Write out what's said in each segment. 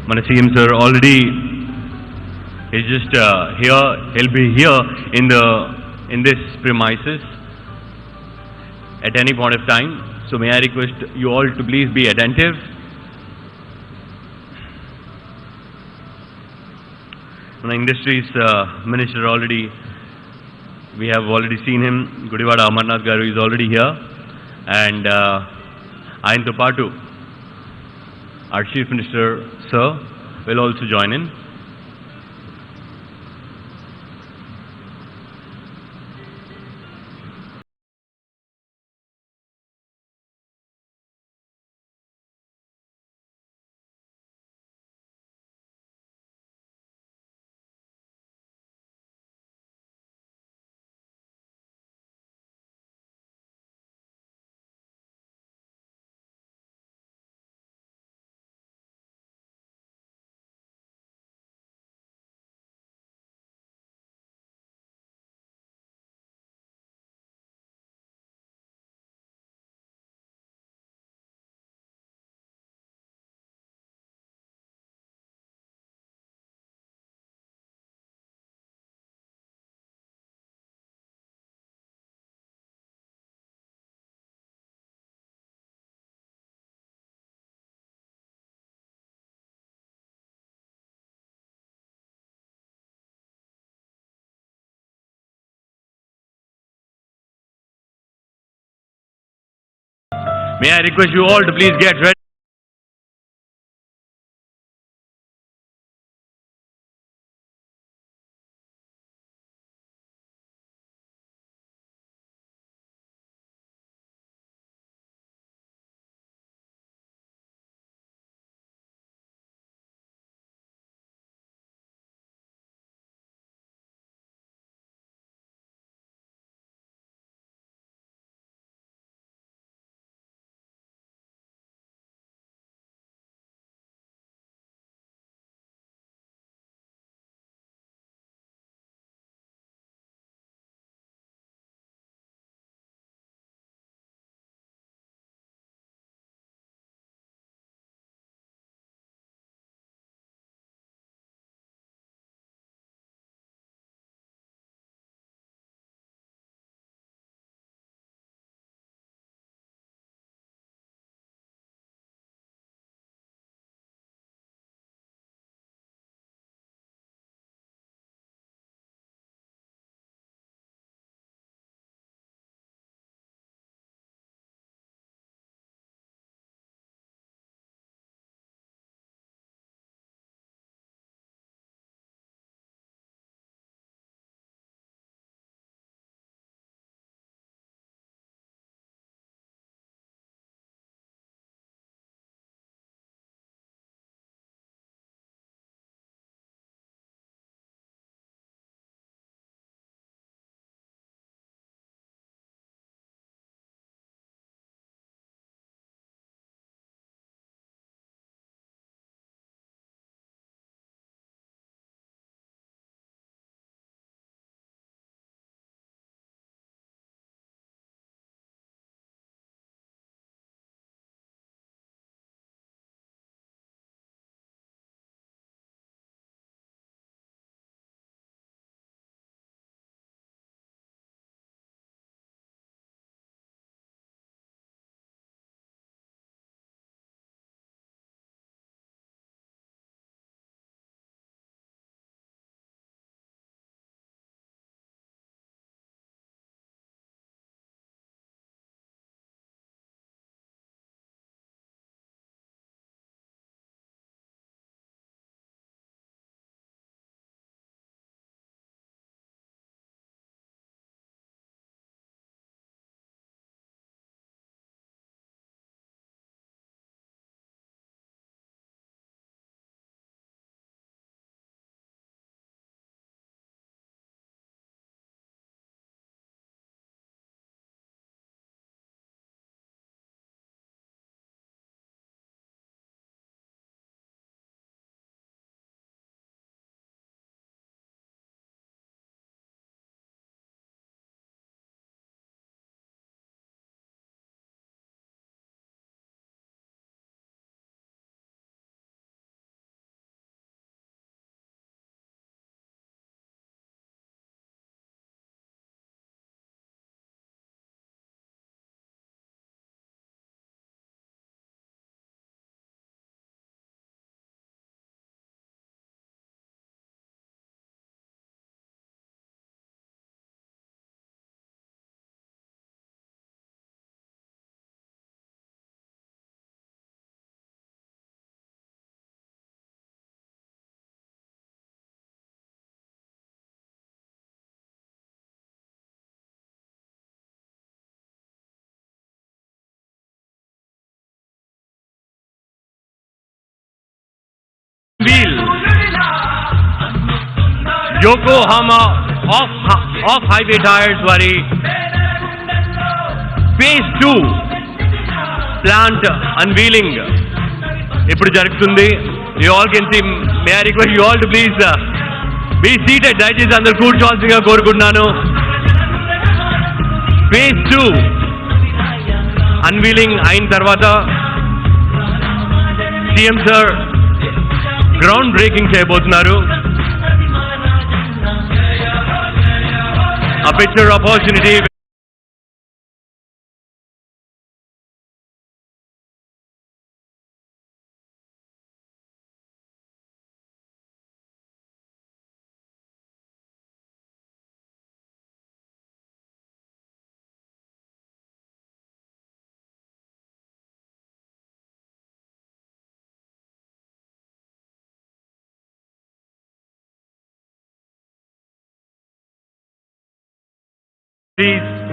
మన CM sir already is just here. He'll be here in this premises at any point of time. So may I request you all to please be attentive. మన industries minister already, we have already seen him. Gudivada Amarnath garu is already here, and ఆయనతో పాటు our Chief Minister sir will also join in. May I request you all to please get ready. Yokohama off-highway tires vari phase 2 plant unveiling ippudu jarugutundi. You all can see. May I request you all to please be seated. Dayachesi andaru కూర్చోవాల్సిందిగా కోరుకుంటున్నాను. phase 2 unveiling అయిన తర్వాత CM sir ground breaking చేయబోతున్నారు. A picture opportunity.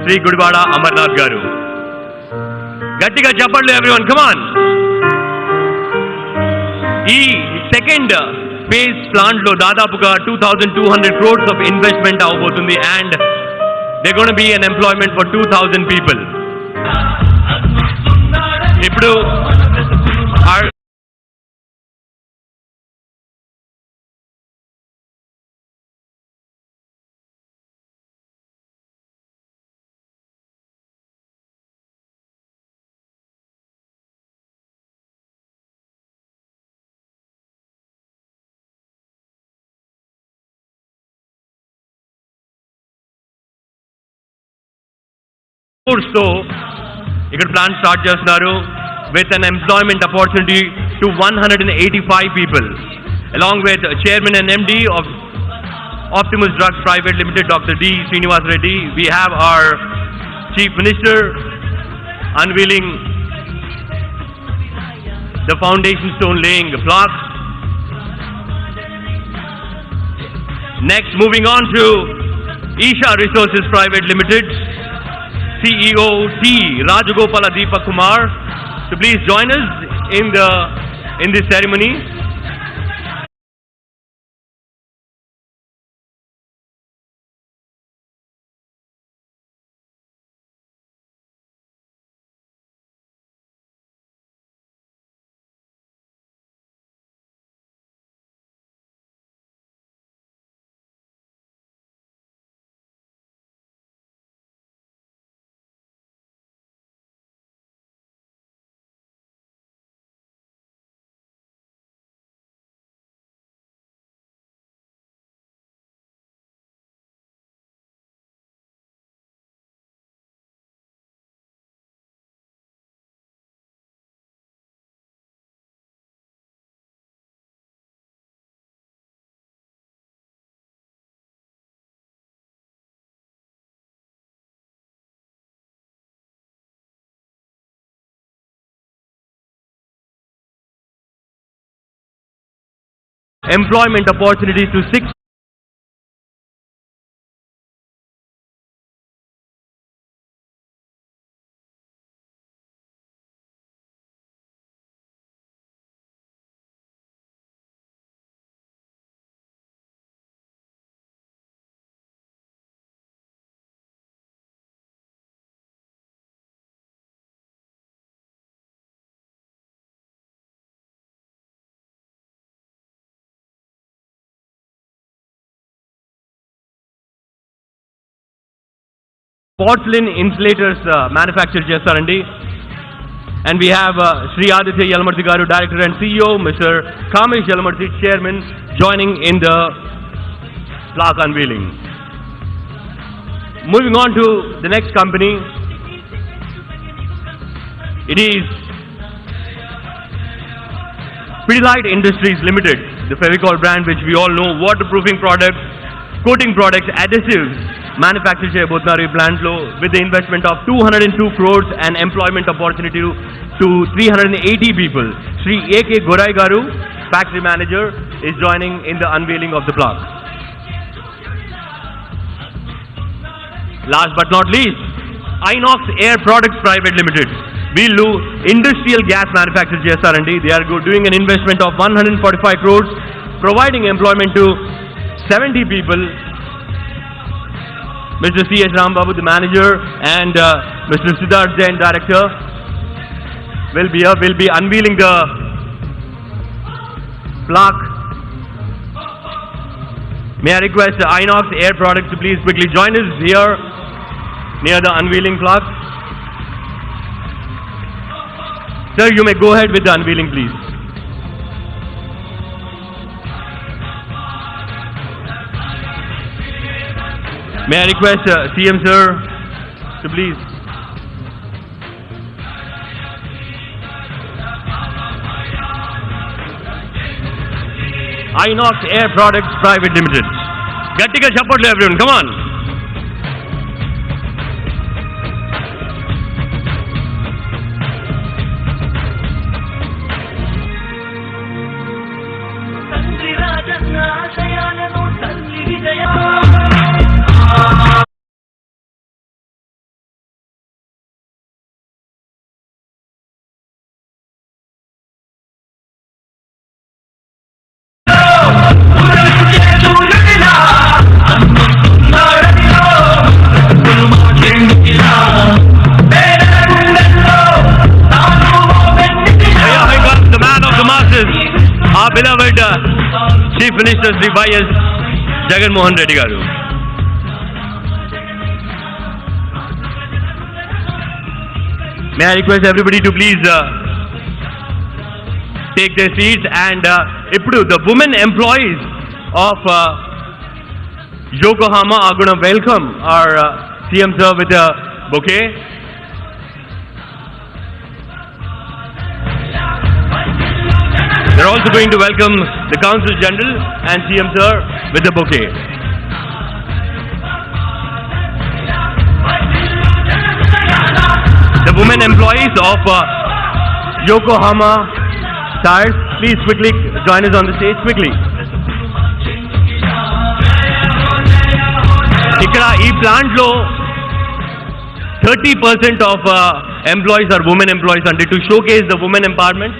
Sri Gudivada Amarnath garu. Gattiga chappadlu everyone, come on. Ee second phase plant lo dadapuga 2200 crores of investment avbotundi and they're going to be an employment for 2000 people. Ippudu our so ఇక్కడ plan start చేస్తున్నారు with an employment opportunity to 185 people along with chairman and MD of Optimus Drugs Private Limited Dr. D. Srinivas Reddy. We have our Chief Minister unveiling the foundation stone laying plaque. Next, moving on to Isha Resources Private Limited CEO T. Rajagopala Deepak Kumar to please join us in this ceremony. Employment opportunities to 6 porcelain insulators manufactured chestarandi. And we have Sri Aditya Yalamarthi garu, Director and CEO, Mr. Kamesh Yalamarthi, Chairman, joining in the plaque unveiling. Moving on to the next company, it is Pidilite Industries Limited, the Fevicol brand which we all know, waterproofing products, coating products, adhesives, manufactured cheyabothunaru ee plant lo with the investment of 202 crores and employment opportunity to 380 people. Sri A.K. Gorai garu, factory manager, is joining in the unveiling of the plaque. Last but not least, Inox Air Products Private Limited. We'll industrial gas manufactured chestarandi. They are doing an investment of 145 crores, providing employment to 70 people. Mr. C.S. Rambabu, the manager, and Mr. Siddharth Jain, director, will be here. Will be unveiling the plaque. May I request Inox Air Products to please quickly join us here near the unveiling plaque. Sir, you may go ahead with the unveiling, please. May I request CM sir to please. Inox Air Products Private Limited. Gattiga support everyone, come on. Our beloved Chief Minister Sri Y.S. Jagan Reddy Garu. May I request everybody to please take their seats, and the women employees of Yokohama are going to welcome our CM sir with a bouquet. They're also going to welcome the Consul General and CM sir with a bouquet. The women employees of Yokohama Tires, please quickly join us on the stage quickly. Ikkada ee plant lo 30% of employees are women employees, and to showcase the women empowerment,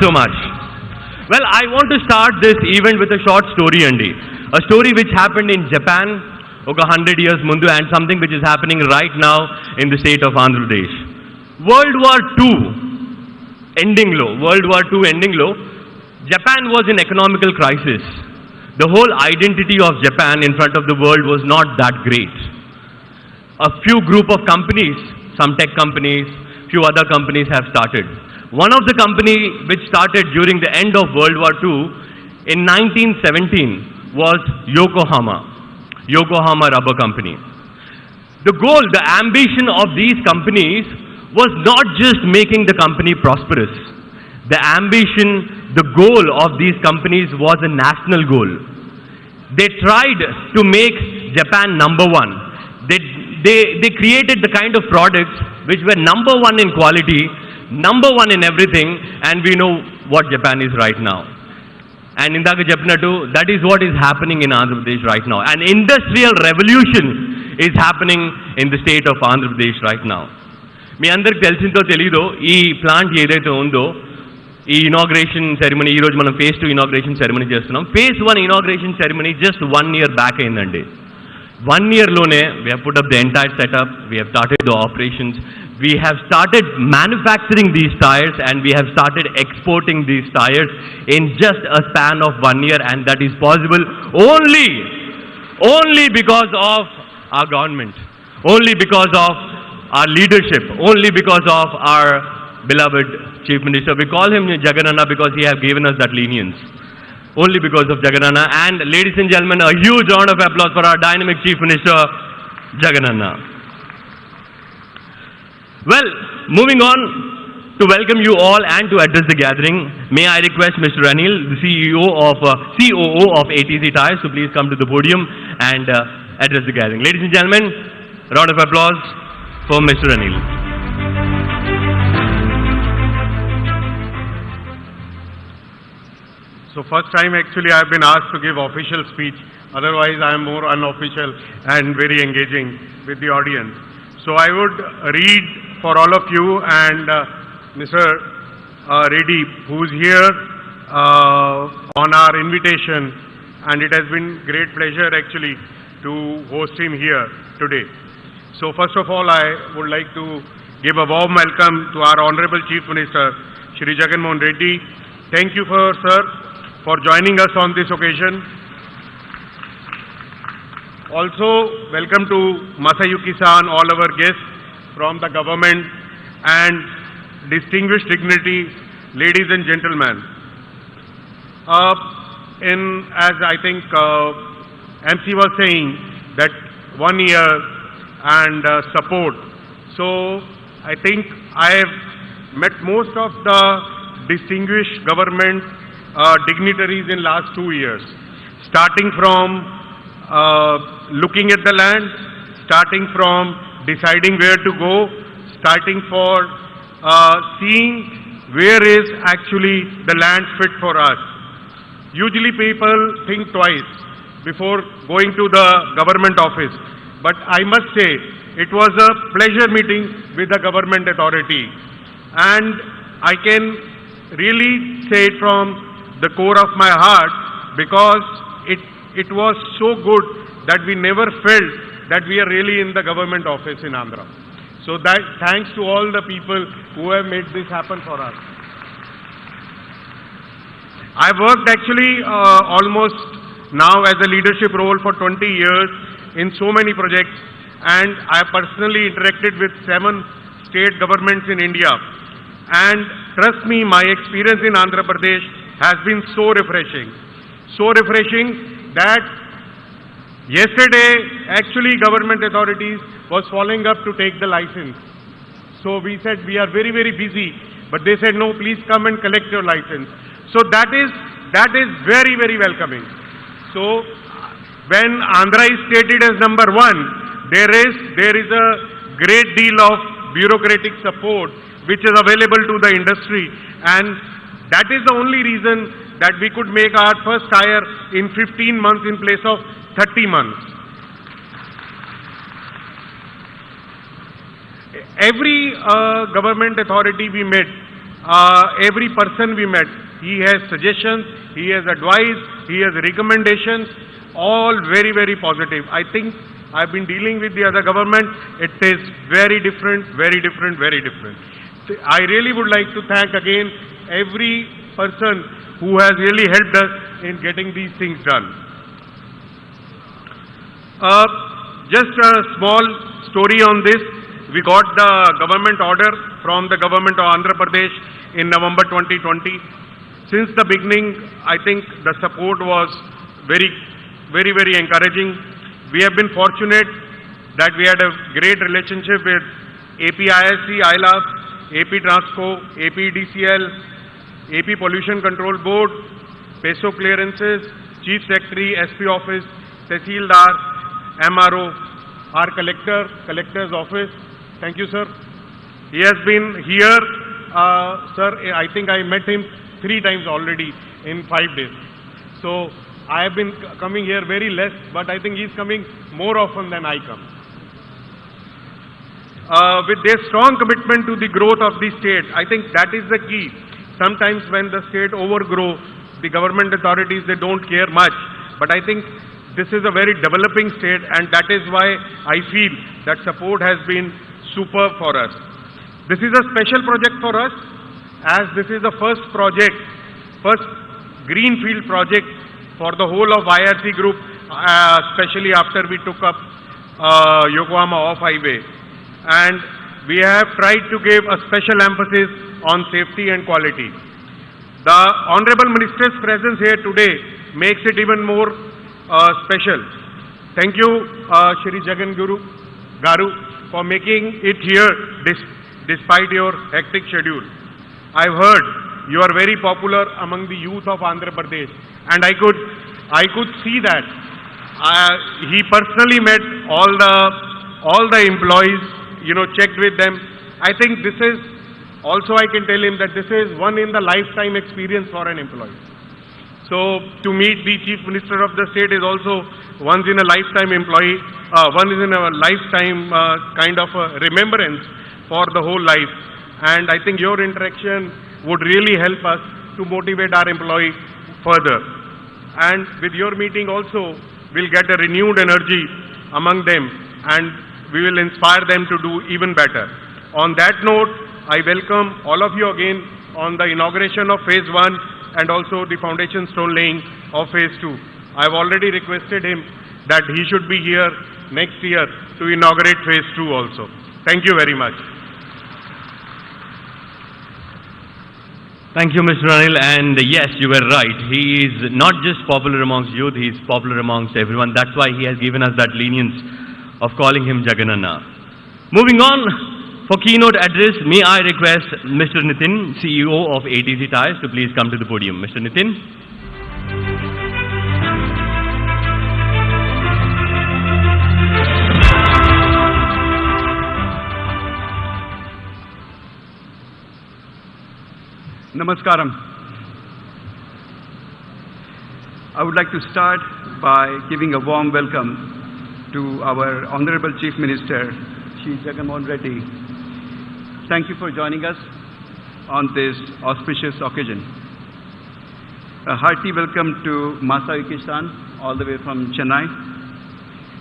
so much. Well, I want to start this event with a short story, Andy. A story which happened in Japan 100 years mundu, and something which is happening right now in the state of Andhra Pradesh. World War II ending low, Japan was in economical crisis. The whole identity of Japan in front of the world was not that great. A few group of companies, some tech companies, few other companies have started. One of the company which started during the end of World War II in 1917 was Yokohama Rubber Company. The goal, the ambition of these companies was not just making the company prosperous. The ambition, the goal of these companies was a national goal. They tried to make Japan number one. They created the kind of products which were number one in quality, number one in everything, and we know what Japan is right now. And indaka cheppinattu, that is what is happening in Andhra Pradesh right now. An industrial revolution is happening in the state of Andhra Pradesh right now. మీ అందరికి తెలిసిందో తెలీదో, ఈ plant ఏదైతే ఉందో, ఈ inauguration ceremony, ఈరోజు మనం phase 2 inauguration ceremony చేస్తున్నాం. phase 1 inauguration ceremony just 1 year back అయిందండి. 1 year లోనే we have put up the entire setup, we have started the operations, we have started manufacturing these tires, and we have started exporting these tires in just a span of 1 year, and that is possible only because of our government, only because of our leadership, only because of our beloved Chief Minister. We call him Jagan because he have given us that lenience. Only because of Jagan. And ladies and gentlemen, a huge round of applause for our dynamic Chief Minister, Jagan. Well, moving on to welcome you all and to address the gathering, may I request Mr. Anil, the COO of APSEZ Tires, to please come to the podium and address the gathering. Ladies and gentlemen, round of applause for Mr. Anil. So first time actually I have been asked to give official speech. Otherwise I am more unofficial and very engaging with the audience. So I would read for all of you and Mr. Reddy, who is here on our invitation, and it has been great pleasure actually to host him here today. So first of all, I would like to give a warm welcome to our Honorable Chief Minister, Shri Jagan Reddy. Thank you, sir, for joining us on this occasion. Also, welcome to Masayuki-san, all our guests from the government and distinguished dignity, ladies and gentlemen. As I think MC was saying, that 1 year and support. So I think I have met most of the distinguished government dignitaries in last 2 years, starting from looking at the land, starting from deciding where to go, starting for seeing where is actually the land fit for us. Usually people think twice before going to the government office, but I must say it was a pleasure meeting with the government authority, and I can really say it from the core of my heart, because it was so good that we never felt that we are really in the government office in Andhra. So that thanks to all the people who have made this happen for us. I worked actually almost now as a leadership role for 20 years in so many projects, and I personally interacted with 7 state governments in India. And trust me, my experience in Andhra Pradesh has been so refreshing. So refreshing that yesterday actually government authorities was following up to take the license. So we said we are very, very busy, but they said no, please come and collect your license. So that is very, very welcoming. So when Andhra is stated as number 1, there is a great deal of bureaucratic support which is available to the industry, and that is the only reason that we could make our first hire in 15 months in place of 30 months. Every government authority we met, every person we met, he has suggestions, he has advice, he has recommendations, all very, very positive. I think I've been dealing with the other government, it is very different, very different, very different. I really would like to thank again every person who has really helped us in getting these things done. Just a small story on this. We got the government order from the government of Andhra Pradesh in November 2020. Since the beginning, I think the support was very, very, very encouraging. We have been fortunate that we had a great relationship with APISC, ILAF, AP Transco, APDCL, AP Pollution Control Board, PESO clearances, Chief Secretary, SP Office, Tehsildar, MRO, our Collector's Office. Thank you, sir. He has been here, sir, I think I met him 3 times already in 5 days. So I have been coming here very less, but I think he's coming more often than I come. With their strong commitment to the growth of the state, I think that is the key. Sometimes when the state overgrow, the government authorities, they don't care much. But I think this is a very developing state, and that is why I feel that support has been superb for us. This is a special project for us, as this is the first project, first greenfield project for the whole of IRC group, especially after we took up Yokohama off-highway. And we have tried to give a special emphasis on safety and quality. The Honorable Minister's presence here today makes it even more special. Thank you, Shri Jagan Garu, for making it here despite your hectic schedule. I've heard you are very popular among the youth of Andhra Pradesh, and I could see that. He personally met all the employees, checked with them. I think this is also, I can tell him that this is one in the lifetime experience for an employee. So to meet the Chief Minister of the state is also once in a lifetime one is in a lifetime kind of a remembrance for the whole life. And I think your interaction would really help us to motivate our employee further. And with your meeting also, we'll get a renewed energy among them, and we will inspire them to do even better. On that note, I welcome all of you again on the inauguration of Phase 1 and also the foundation stone laying of Phase 2. I've already requested him that he should be here next year to inaugurate Phase 2 also. Thank you very much. Thank you, Mr. Anil. And yes, you were right. He is not just popular amongst youth, he is popular amongst everyone. That's why he has given us that lenience of calling him Jagan. Moving on, for keynote address, may I request Mr. Nitin, CEO of APSEZ Tires, to please come to the podium. Mr. Nitin. Namaskaram. I would like to start by giving a warm welcome to our Honorable Chief Minister, Shri Jagan Reddy. Thank you for joining us on this auspicious occasion. A hearty welcome to Masayuki-san, all the way from Chennai,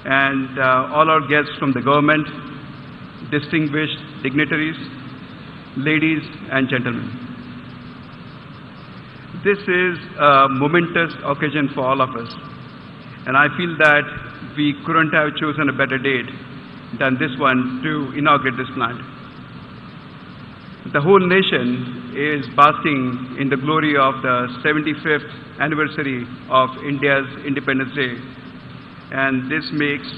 and all our guests from the government, distinguished dignitaries, ladies and gentlemen. This is a momentous occasion for all of us, and I feel that we couldn't have chosen a better date than this one to inaugurate this plant. The whole nation is basking in the glory of the 75th anniversary of India's Independence Day, and this makes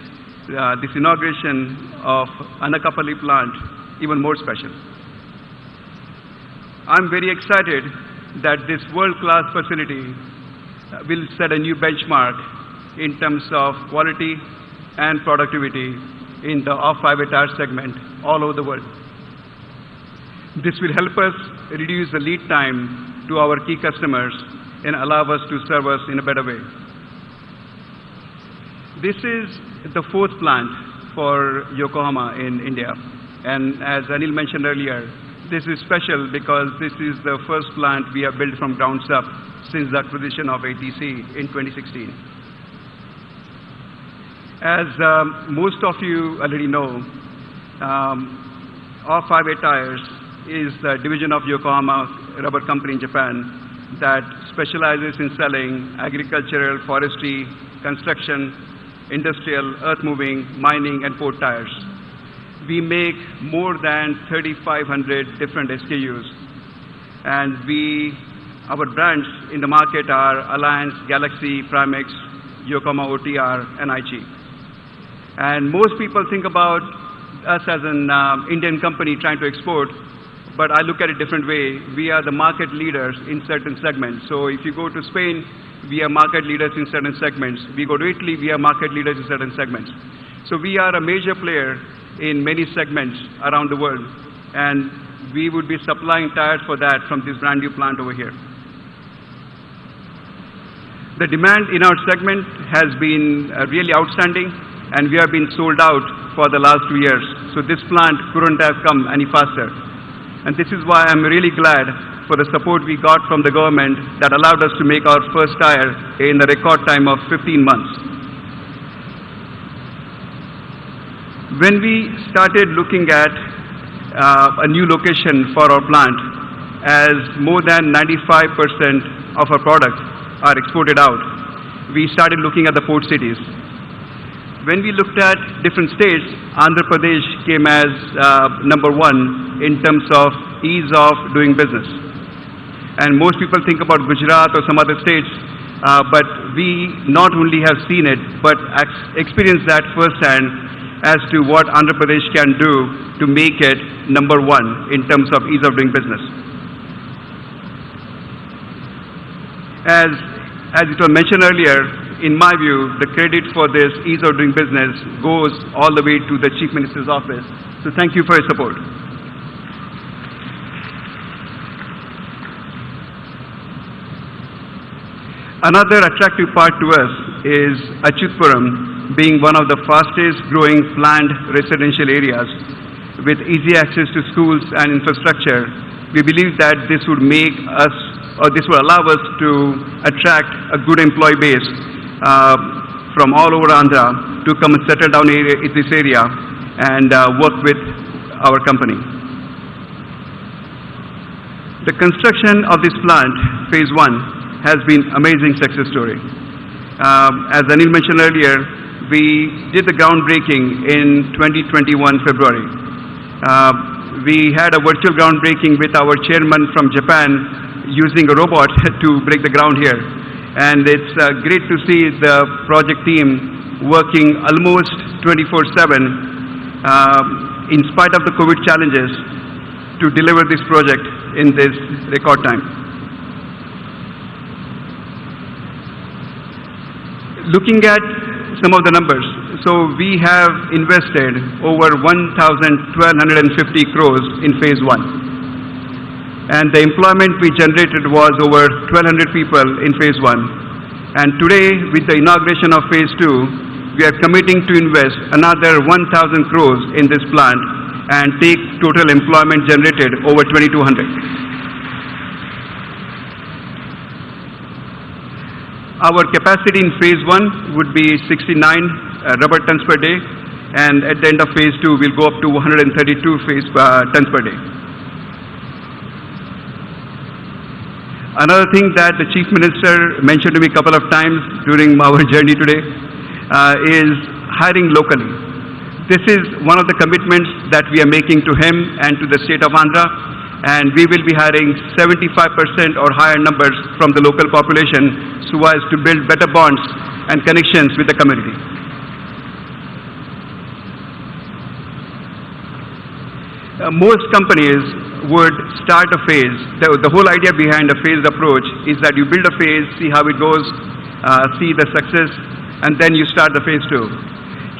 this inauguration of Anakapalli plant even more special. I'm very excited that this world-class facility will set a new benchmark in terms of quality and productivity in the off-highway tire segment all over the world. This will help us reduce the lead time to our key customers and allow us to serve us in a better way. This is the fourth plant for Yokohama in India, and as Anil mentioned earlier, this is special because this is the first plant we have built from ground up since the acquisition of ATC in 2016. As most of you already know, Off-Highway Tires is a division of Yokohama Rubber Company in Japan that specializes in selling agricultural, forestry, construction, industrial, earth-moving, mining, and port tires. We make more than 3,500 different SKUs, and our brands in the market are Alliance, Galaxy, Primex, Yokohama OTR, and IG. And most people think about us as an Indian company trying to export, but I look at it a different way. We are the market leaders in certain segments. So if you go to Spain, we are market leaders in certain segments. We go to Italy, we are market leaders in certain segments. So we are a major player in many segments around the world, and we would be supplying tires for that from this brand new plant over here. The demand in our segment has been really outstanding, and we have been sold out for the last 2 years. So this plant couldn't have come any faster. And this is why I'm really glad for the support we got from the government that allowed us to make our first tire in a record time of 15 months. When we started looking at a new location for our plant, as more than 95% of our products are exported out, we started looking at the port cities. When we looked at different states, Andhra Pradesh came as number one in terms of ease of doing business. And most people think about Gujarat or some other states, but we not only have seen it, but experienced that firsthand as to what Andhra Pradesh can do to make it number one in terms of ease of doing business. As it was mentioned earlier, in my view, the credit for this ease of doing business goes all the way to the Chief Minister's office. So thank you for your support. Another attractive part to us is Atchutapuram being one of the fastest growing planned residential areas with easy access to schools and infrastructure. We believe that this would make us, or this will allow us to attract a good employee base from all over Andhra to come and settle down in this area and work with our company. The construction of this plant, phase 1, has been amazing success story. As Anil mentioned earlier, we did the groundbreaking in 2021 February. We had a virtual groundbreaking with our chairman from Japan using a robot to break the ground here. And it's great to see the project team working almost 24/7 in spite of the COVID challenges to deliver this project in this record time. Looking at some of the numbers, so we have invested over 1,250 crores in phase 1. And the employment we generated was over 1,200 people in phase 1. And today, with the inauguration of phase 2, we are committing to invest another 1,000 crores in this plant and take total employment generated over 2,200. Our capacity in phase 1 would be 69 rubber tons per day, and at the end of phase 2, we'll go up to 132 tons per day. Another thing that the Chief Minister mentioned to me a couple of times during our journey today is hiring locally. This is one of the commitments that we are making to him and to the state of Andhra, and we will be hiring 75% or higher numbers from the local population so as to build better bonds and connections with the community. Most companies would start a phase. The whole idea behind a phased approach is that you build a phase, see how it goes, see the success, and then you start the phase 2.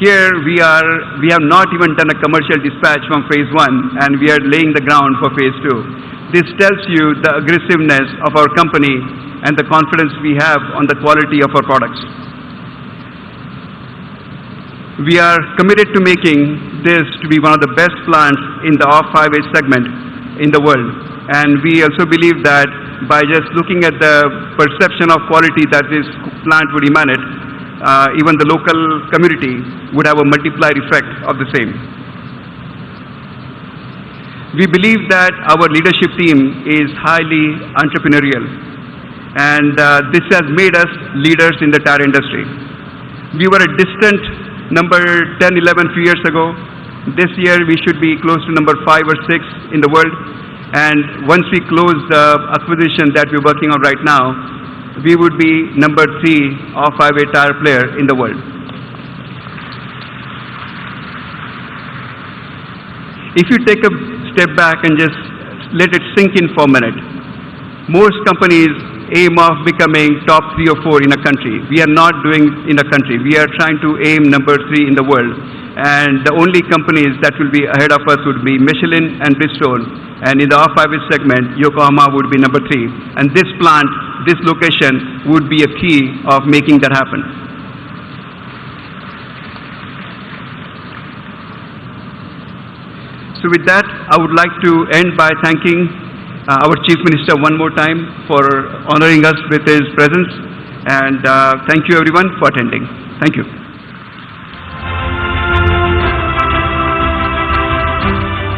Here we have not even done a commercial dispatch from phase 1, and we are laying the ground for phase 2. This tells you the aggressiveness of our company and the confidence we have on the quality of our products. We are committed to making this to be one of the best plants in the off-highway segment in the world. And we also believe that by just looking at the perception of quality that this plant would emanate, even the local community would have a multiplier effect of the same. We believe that our leadership team is highly entrepreneurial, and this has made us leaders in the tire industry. We were a distant number 10, 11 few years ago. This year we should be close to number 5 or 6 in the world, and once we close the acquisition that we're working on right now, we would be number 3 off-highway tire player in the world. If you take a step back and just let it sink in for a minute, most companies aim of becoming top 3 or 4 in a country. We are not doing in a country. We are trying to aim number 3 in the world. And the only companies that will be ahead of us would be Michelin and Bridgestone. And in the off-highway segment, Yokohama would be number 3. And this plant, this location would be a key of making that happen. So with that, I would like to end by thanking our Chief Minister one more time for honoring us with his presence. And thank you everyone for attending. Thank you.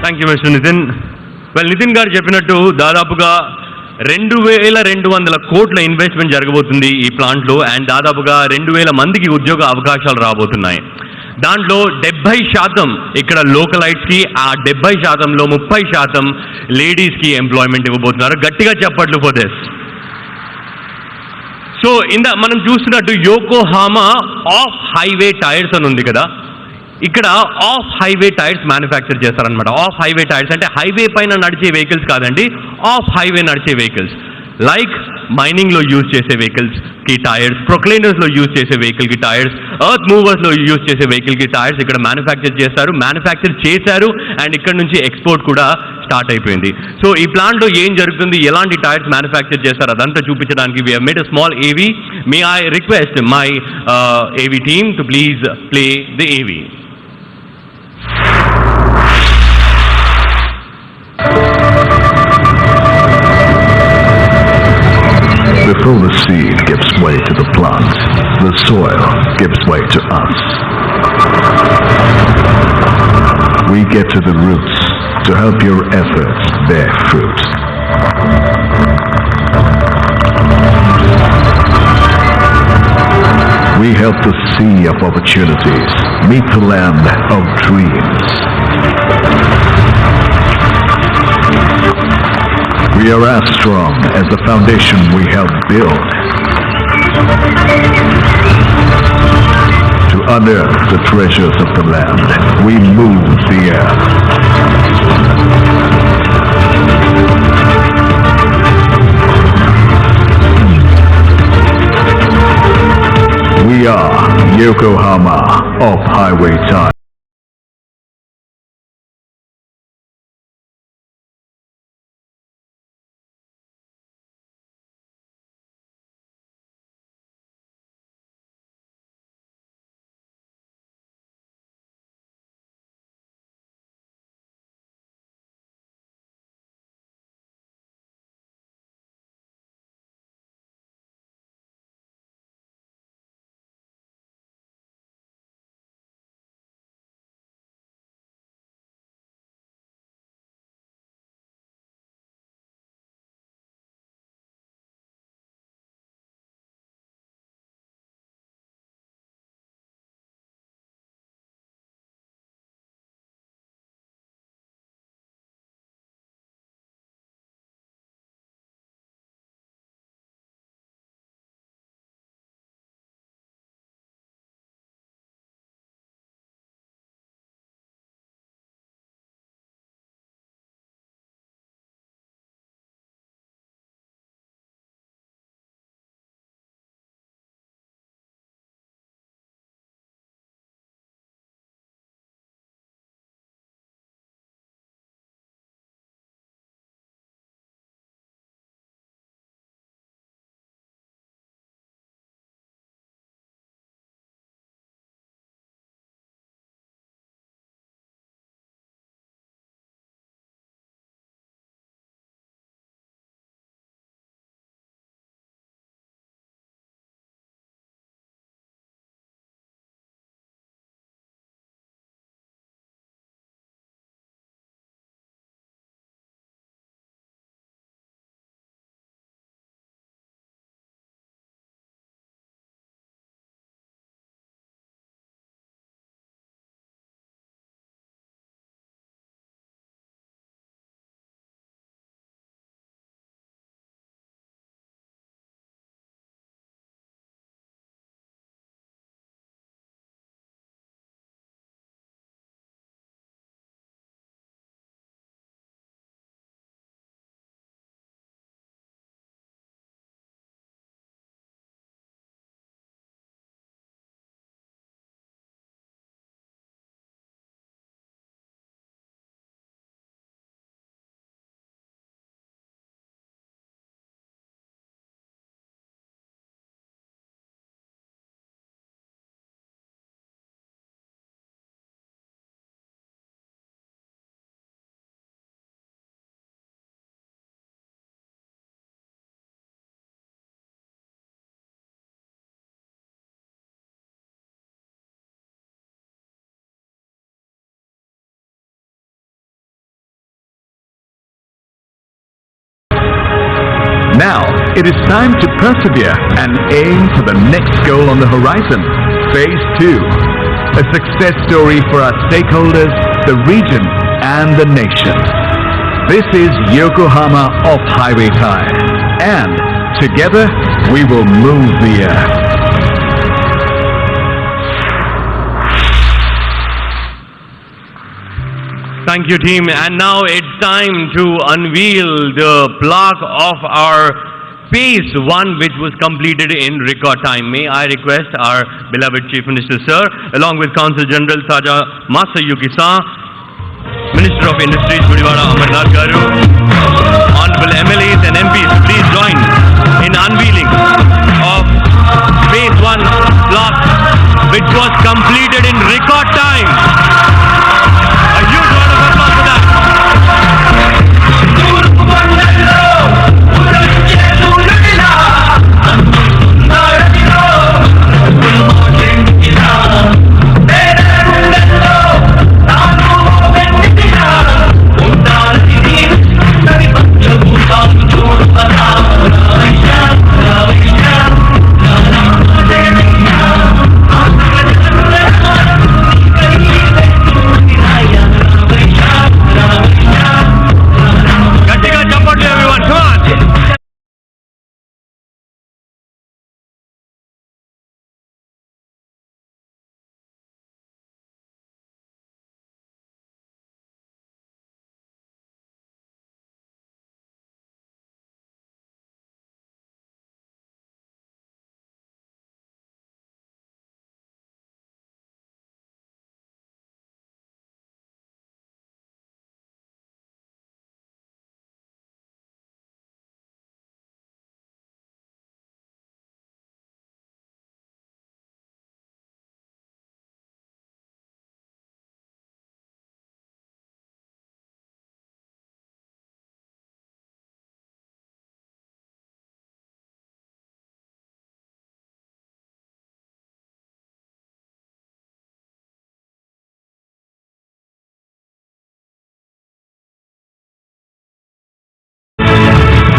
Thank you, Mr. Nitin. Well, Nitin garu cheppinattu దాదాపుగా 2200 కోట్ల investment జరగబోతుంది ఈ ప్లాంట్లో, and దాదాపుగా 2000 మందికి ఉద్యోగ అవకాశాలు రాబోతున్నాయి. దాంట్లో 70% ఇక్కడ లోకలైట్స్కి, ఆ 70%లో 30% లేడీస్కి ఎంప్లాయ్మెంట్ ఇవ్వబోతున్నారు. గట్టిగా చెప్పట్లు ఫర్ దిస్. సో మనం చూస్తున్నట్టు యోకోహామా ఆఫ్ హైవే టైర్స్ అని ఉంది కదా, ఇక్కడ ఆఫ్ హైవే టైర్స్ మ్యానుఫ్యాక్చర్ చేస్తారనమాట. ఆఫ్ హైవే టైర్స్ అంటే హైవే పైన నడిచే వెహికల్స్ కాదండి, ఆఫ్ హైవే నడిచే వెహికల్స్. లైక్ మైనింగ్లో యూజ్ చేసే వెహికల్స్కి టైర్స్, ప్రొక్లైనర్స్లో యూజ్ చేసే వెహికల్కి టైర్స్, ఎర్త్ మూవర్స్లో యూజ్ చేసే వెహికల్కి టైర్స్ ఇక్కడ మ్యానుఫ్యాక్చర్ చేశారు అండ్ ఇక్కడ నుంచి ఎక్స్పోర్ట్ కూడా స్టార్ట్ అయిపోయింది. సో ఈ ప్లాంట్లో ఏం జరుగుతుంది, ఎలాంటి టైర్స్ మ్యానుఫ్యాక్చర్ చేస్తారు అదంతా చూపించడానికి we have made a small ఏవీ. మే ఐ రిక్వెస్ట్ మై ఏవీ team to please play the ఏవీ. Before the seed gives way to the plant, the soil gives way to us. We get to the roots to help your efforts bear fruit. We help the sea of opportunities meet the land of dreams. We are as strong as the foundation we help build. To unearth the treasures of the land, we move the earth. We are Yokohama Off-Highway Tire. Now, it is time to persevere and aim for the next goal on the horizon, Phase 2. A success story for our stakeholders, the region and the nation. This is Yokohama Off-Highway Tire, and together we will move the earth. Thank you, team. And now it's time to unveil the plaque of our Phase 1, which was completed in record time. May I request our beloved Chief Minister, sir, along with Consul General Saja Masayuki-san, Minister of Industries, Gudivada Amarnath Garu, Honorable MLAs and MPs, please join in unveiling of Phase 1 block, which was completed in record time. A huge round of applause for that.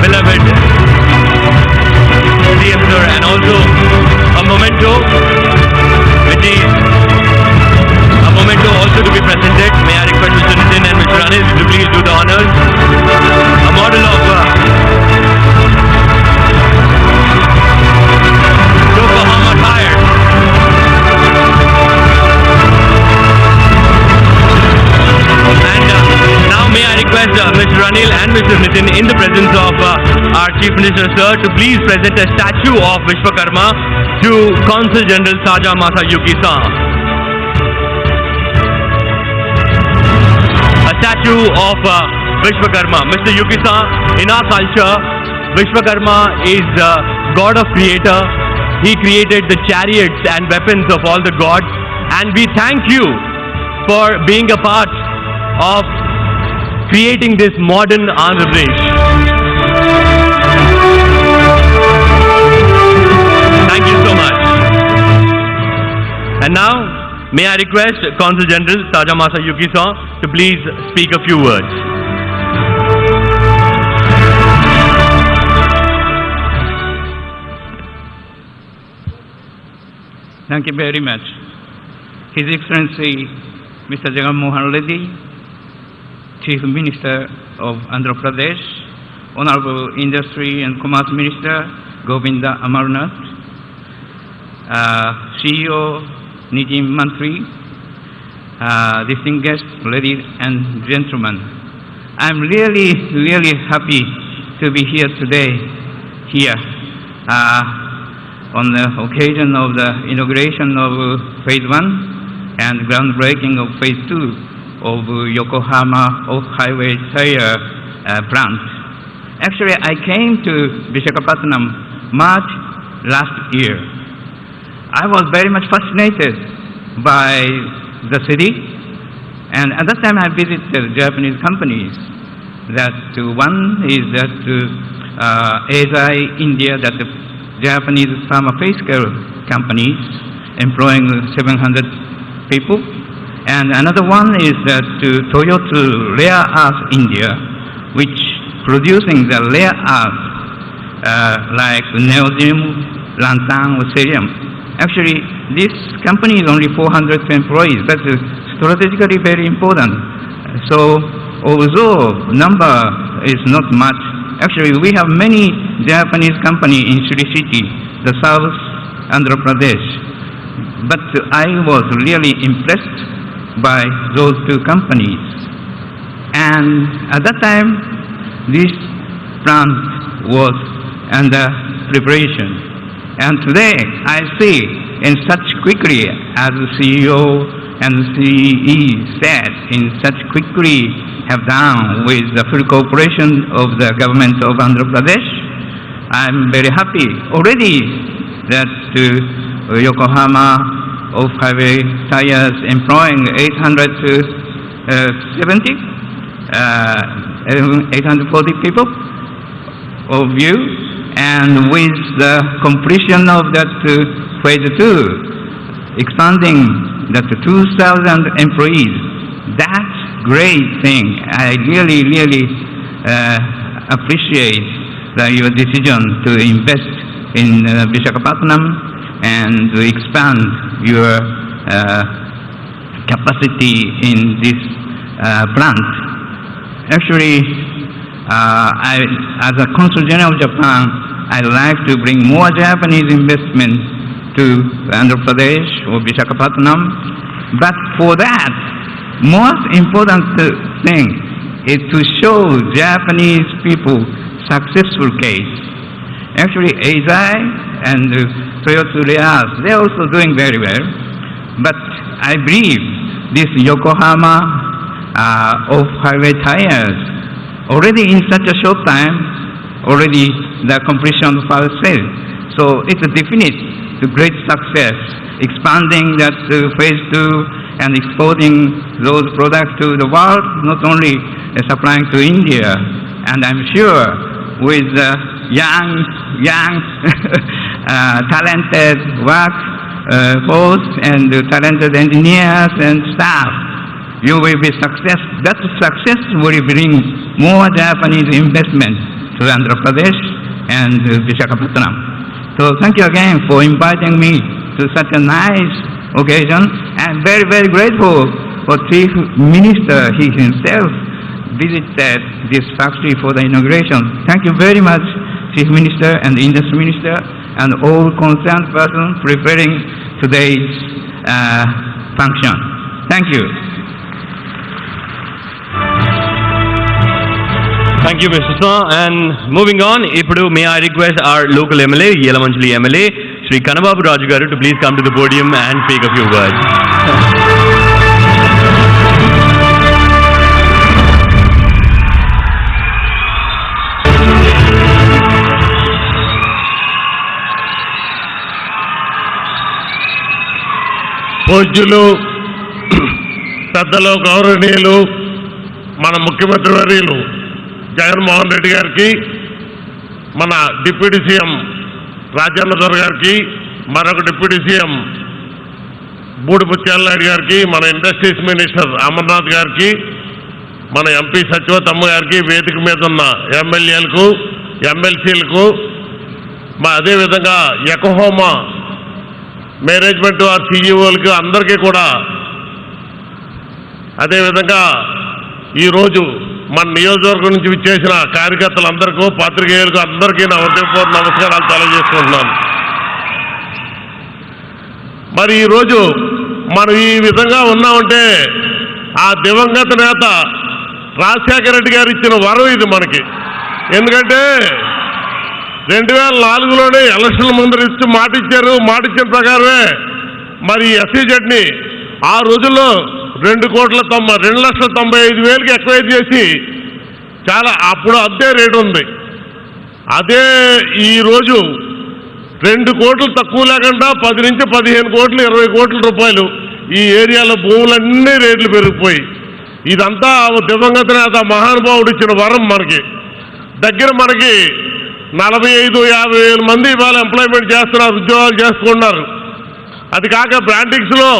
Beloved CM sir, and also a memento, which is a memento also to be presented. May I request Mr. Nitin and Mr. Anil to please do the honors. A model of Yokohama Tire. And now may I request Mr. Anil and Mr. Nitin, in the presence of our Chief Minister, sir, to please present a statue of Vishwakarma to Consul General Saja Masayuki-san. A statue of Vishwakarma. Mr. Yuki-san, in our culture, Vishwakarma is God of Creator. He created the chariots and weapons of all the gods, and we thank you for being a part of creating this modern Andhra Pradesh. Thank you so much. And now, may I request Consul General Saja Masayuki-san to please speak a few words. Thank you very much. His Excellency Mr. Jagan, Chief Minister of Andhra Pradesh, Honorable Industry and Commerce Minister Govinda Amarnath, CEO Nijim Mantri, distinguished guests, ladies and gentlemen. I'm really happy to be here today, on the occasion of the inauguration of Phase 1 and groundbreaking of Phase 2 of Yokohama Off-Highway Tire plant. Actually, I came to Visakhapatnam March last year. I was very much fascinated by the city, and at that time I visited Japanese companies. One is that APSEZ India, that the Japanese pharmaceutical companies employing 700 people. And another one is that Toyota Rare Earth India, which producing the rare earth like neodymium, lanthan, or cerium. Actually, this company is only 400 employees, but strategically very important. So, although number is not much, actually we have many Japanese companies in Sri City, the South Andhra Pradesh. But I was really impressed by those two companies. And at that time, this plant was under preparation. And today, I see in such quickly, as the CEO and the CE said, in such quickly have done with the full cooperation of the government of Andhra Pradesh. I'm very happy already that Yokohama off-highway tires employing 840 people of you, and with the completion of that phase 2, expanding that 2,000 employees, that's great thing. I really appreciate your decision to invest in Visakhapatnam and to expand your capacity in this plant. Actually, as a Consul General of Japan, I'd like to bring more Japanese investment to Andhra Pradesh or Visakhapatnam. But for that, most important thing is to show Japanese people successful case. Actually, APSEZ and Toyota Reas, they're also doing very well. But I believe this Yokohama off-highway tires, already in such a short time, already the completion of our sale. So it's a definite great success, expanding that phase 2 and exporting those products to the world, not only supplying to India. And I'm sure with young talented work force and talented engineers and staff, you will be success. That success will bring more Japanese investment to Andhra Pradesh and Visakhapatnam. So thank you again for inviting me to such a nice occasion. I'm very grateful for Chief Minister. He himself visited this factory for the inauguration. Thank you very much, Chief Minister and Industry Minister and all concerned persons preparing today's function. Thank you. Thank you, Mr. Sma. And moving on, Ipudu, may I request our local MLA, Yelamanchali MLA, Shri Kanababu Raju Garu, to please come to the podium and speak a few words. పూజ్యులు పెద్దలు గౌరవనీయులు మన ముఖ్యమంత్రి వర్యులు జగన్మోహన్ రెడ్డి గారికి, మన deputy CM Rajendra గారికి, మరొక డిప్యూటీ సీఎం బూడిపుచ్చేళ్ళ నాయుడు గారికి, మన ఇండస్ట్రీస్ మినిస్టర్ అమర్నాథ్ గారికి, మన ఎంపీ సత్యవతమ్మ గారికి, వేదిక మీద ఉన్న ఎమ్మెల్యేలకు, ఎమ్మెల్సీలకు, అదేవిధంగా యకోహామా మేనేజ్మెంట్ వారి సీఈఓలకు అందరికీ కూడా, అదేవిధంగా ఈరోజు మన నియోజకవర్గం నుంచి విచ్చేసిన కార్యకర్తలందరికీ, పాత్రికేయులకు అందరికీ నా హృదయపూర్వక నమస్కారాలు తెలియజేసుకుంటున్నాను. మరి ఈరోజు మనం ఈ విధంగా ఉన్నామంటే ఆ దివంగత నేత రాజశేఖర రెడ్డి గారు ఇచ్చిన వరం ఇది మనకి. ఎందుకంటే 2004లోనే ఎలక్షన్ల ముందర ఇచ్చి మాట ఇచ్చారు. మాట ఇచ్చిన ప్రకారమే మరి ఎస్సీజెడ్ని ఆ రోజుల్లో 2,95,000 ఎక్వైర్ చేసి చాలా అప్పుడు అదే రేటు ఉంది. అదే ఈరోజు 2 కోట్లు తక్కువ లేకుండా 10 నుంచి 15 కోట్లు 20 కోట్ల రూపాయలు ఈ ఏరియాలో భూములన్నీ రేట్లు పెరిగిపోయి, ఇదంతా దివంగత నేత మహానుభావుడు ఇచ్చిన వరం మనకి. దగ్గర మనకి 45,000-50,000 మంది ఇవాళ ఎంప్లాయ్మెంట్ చేస్తున్నారు, ఉద్యోగాలు చేసుకుంటున్నారు. అది కాక బ్రాంటిక్స్లో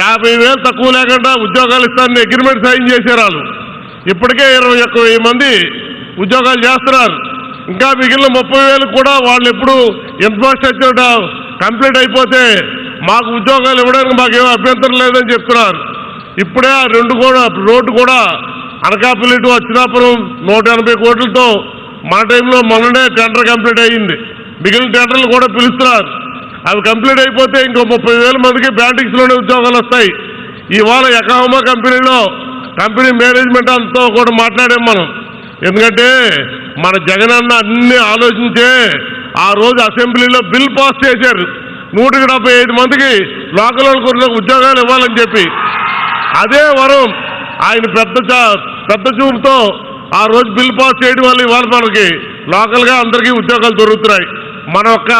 50,000 తక్కువ లేకుండా ఉద్యోగాలు ఇస్తారని అగ్రిమెంట్ సైన్ చేశారు వాళ్ళు. ఇప్పటికే 21,000 మంది ఉద్యోగాలు చేస్తున్నారు. ఇంకా మిగిలిన 30,000 కూడా వాళ్ళు ఎప్పుడు ఇన్ఫ్రాస్ట్రక్చర్ కంప్లీట్ అయిపోతే మాకు ఉద్యోగాలు ఇవ్వడానికి మాకేమో అభ్యంతరం లేదని చెప్తున్నారు. ఇప్పుడే ఆ రోడ్డు కూడా అనకాపల్లి టు అచ్యుతాపురం 180 కోట్లతో మన టైంలో మొన్ననే టెండర్ కంప్లీట్ అయ్యింది. మిగిలిన టెండర్లు కూడా పిలుస్తున్నారు. అవి కంప్లీట్ అయిపోతే ఇంకో 30,000 మందికి బ్రాంటిక్స్లోనే ఉద్యోగాలు వస్తాయి. ఇవాళ యకోహామా కంపెనీలో కంపెనీ మేనేజ్మెంట్ అంతా కూడా మాట్లాడాం మనం. ఎందుకంటే మన జగన్ అన్న అన్ని ఆలోచించే ఆ రోజు అసెంబ్లీలో బిల్ పాస్ చేశారు 175 మందికి లోకల్ వాళ్ళకు ఉద్యోగాలు ఇవ్వాలని చెప్పి. అదే వరం ఆయన పెద్ద చూపుతో ఆ రోజు బిల్ పాస్ చేయడం వల్ల ఇవాళ మనకి లోకల్గా అందరికీ ఉద్యోగాలు దొరుకుతున్నాయి. మన ఒక్క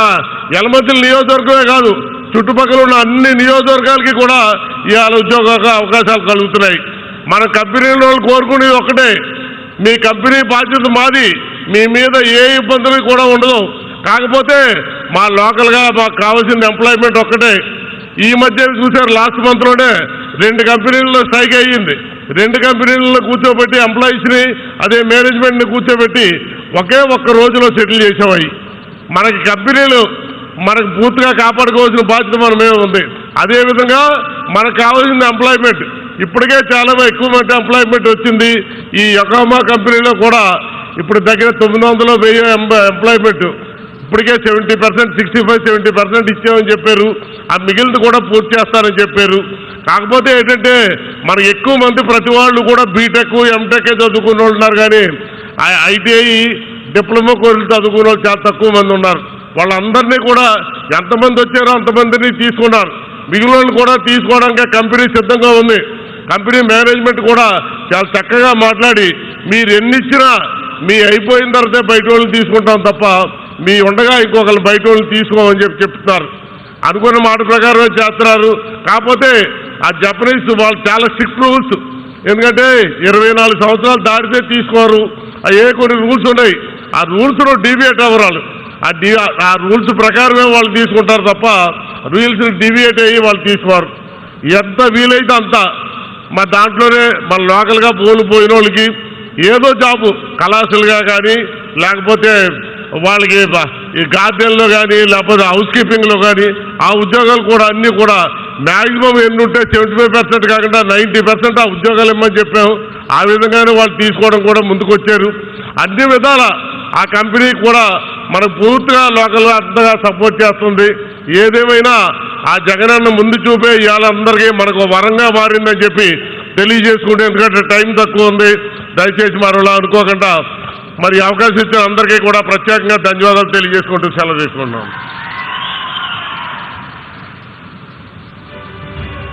యలమంచిలి నియోజకవర్గమే కాదు, చుట్టుపక్కల ఉన్న అన్ని నియోజకవర్గాలకి కూడా ఇవాళ ఉద్యోగ అవకాశాలు కలుగుతున్నాయి. మన కంపెనీల వాళ్ళు కోరుకునేది ఒక్కటే, మీ కంపెనీ బాధ్యత మాది, మీ మీద ఏ ఇబ్బందులు కూడా ఉండదు. కాకపోతే మా లోకల్గా మాకు కావాల్సిన ఎంప్లాయ్మెంట్ ఒక్కటే. ఈ మధ్య చూశారు, లాస్ట్ మంత్లోనే 2 కంపెనీల్లో స్ట్రైక్ అయ్యింది. 2 కంపెనీల్లో కూర్చోబెట్టి ఎంప్లాయీస్ని అదే మేనేజ్మెంట్ని కూర్చోబెట్టి ఒక్క రోజులో సెటిల్ చేసామవి. మనకి కంపెనీలు మనకు పూర్తిగా కాపాడుకోవాల్సిన బాధ్యత మన మీద ఉంది. అదేవిధంగా మనకు కావాల్సిన ఎంప్లాయ్మెంట్ ఇప్పటికే చాలా ఎక్కువ మంది ఎంప్లాయ్మెంట్ వచ్చింది. ఈ యొకోహమా కంపెనీలో కూడా ఇప్పుడు దగ్గర 900-1000 ఎంప్లాయ్మెంట్ ఇప్పటికే 70%, 65-70% ఇచ్చామని చెప్పారు. ఆ మిగిలింది కూడా పూర్తి చేస్తారని చెప్పారు. కాకపోతే ఏంటంటే మనకి ఎక్కువ మంది ప్రతి వాళ్ళు కూడా బీటెక్, ఎంటెక్ చదువుకున్న వాళ్ళు ఉన్నారు, కానీ ఐటీఐ, డిప్లొమా కోర్సులు చదువుకున్న వాళ్ళు చాలా తక్కువ మంది ఉన్నారు. వాళ్ళందరినీ కూడా ఎంతమంది వచ్చారో అంతమందిని తీసుకున్నారు. మిగిలిన వాళ్ళు కూడా తీసుకోవడానికి కంపెనీ సిద్ధంగా ఉంది. కంపెనీ మేనేజ్మెంట్ కూడా చాలా చక్కగా మాట్లాడి మీరు ఎన్ని ఇచ్చినా మీ అయిపోయిన తర్వాతే బయట వాళ్ళు తీసుకుంటాం తప్ప మీ ఉండగా ఇంకొకరు బయట వాళ్ళు తీసుకోమని చెప్తున్నారు. అనుకున్న మాట ప్రకారమే చేస్తున్నారు. కాకపోతే ఆ జపనీస్ వాళ్ళు చాలా స్ట్రిక్ట్ రూల్స్. ఎందుకంటే 24 సంవత్సరాలు దాటితే తీసుకోరు. కొన్ని రూల్స్ ఉన్నాయి. ఆ రూల్స్లో డీవియేట్ అవ్వరాలు. ఆ రూల్స్ ప్రకారమే వాళ్ళు తీసుకుంటారు తప్ప రూల్స్ డీవియేట్ అయ్యి వాళ్ళు తీసుకోరు. ఎంత వీలైతే అంత మా దాంట్లోనే మన లోకల్గా పోయిన వాళ్ళకి ఏదో జాబు కళాశాలుగా కానీ లేకపోతే వాళ్ళకి ఈ గార్డెన్లో కానీ లేకపోతే హౌస్ కీపింగ్లో కానీ ఆ ఉద్యోగాలు కూడా అన్నీ కూడా మ్యాక్సిమం ఎన్ని ఉంటే 75% కాకుండా 90% ఆ ఉద్యోగాలు ఇమ్మని చెప్పాము. ఆ విధంగానే వాళ్ళు తీసుకోవడం కూడా ముందుకు వచ్చారు. అన్ని విధాల ఆ కంపెనీ కూడా మనకు పూర్తిగా లోకల్గా అంతగా సపోర్ట్ చేస్తుంది. ఏదేమైనా ఆ జగనన్న ముందు చూపే ఇవాళ అందరికీ మనకు వరంగా మారిందని చెప్పి తెలియజేసుకుంటే, ఎందుకంటే టైం తక్కువ ఉంది, దయచేసి మరోలా అనుకోకుండా మరి అవకాశం ఇచ్చిన అందరికీ కూడా ప్రత్యేకంగా ధన్యవాదాలు తెలియజేసుకుంటూ సెలవు తీసుకుంటున్నాం.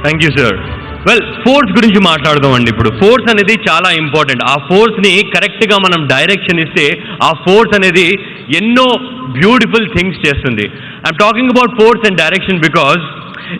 Thank you sir. Well, force గురించి మాట్లాడదామండి. ఇప్పుడు ఫోర్స్ అనేది చాలా ఇంపార్టెంట్. ఆ ఫోర్స్ని కరెక్ట్గా మనం డైరెక్షన్ ఇస్తే ఆ ఫోర్స్ అనేది ఎన్నో బ్యూటిఫుల్ థింగ్స్ చేస్తుంది. I'm talking about force and direction because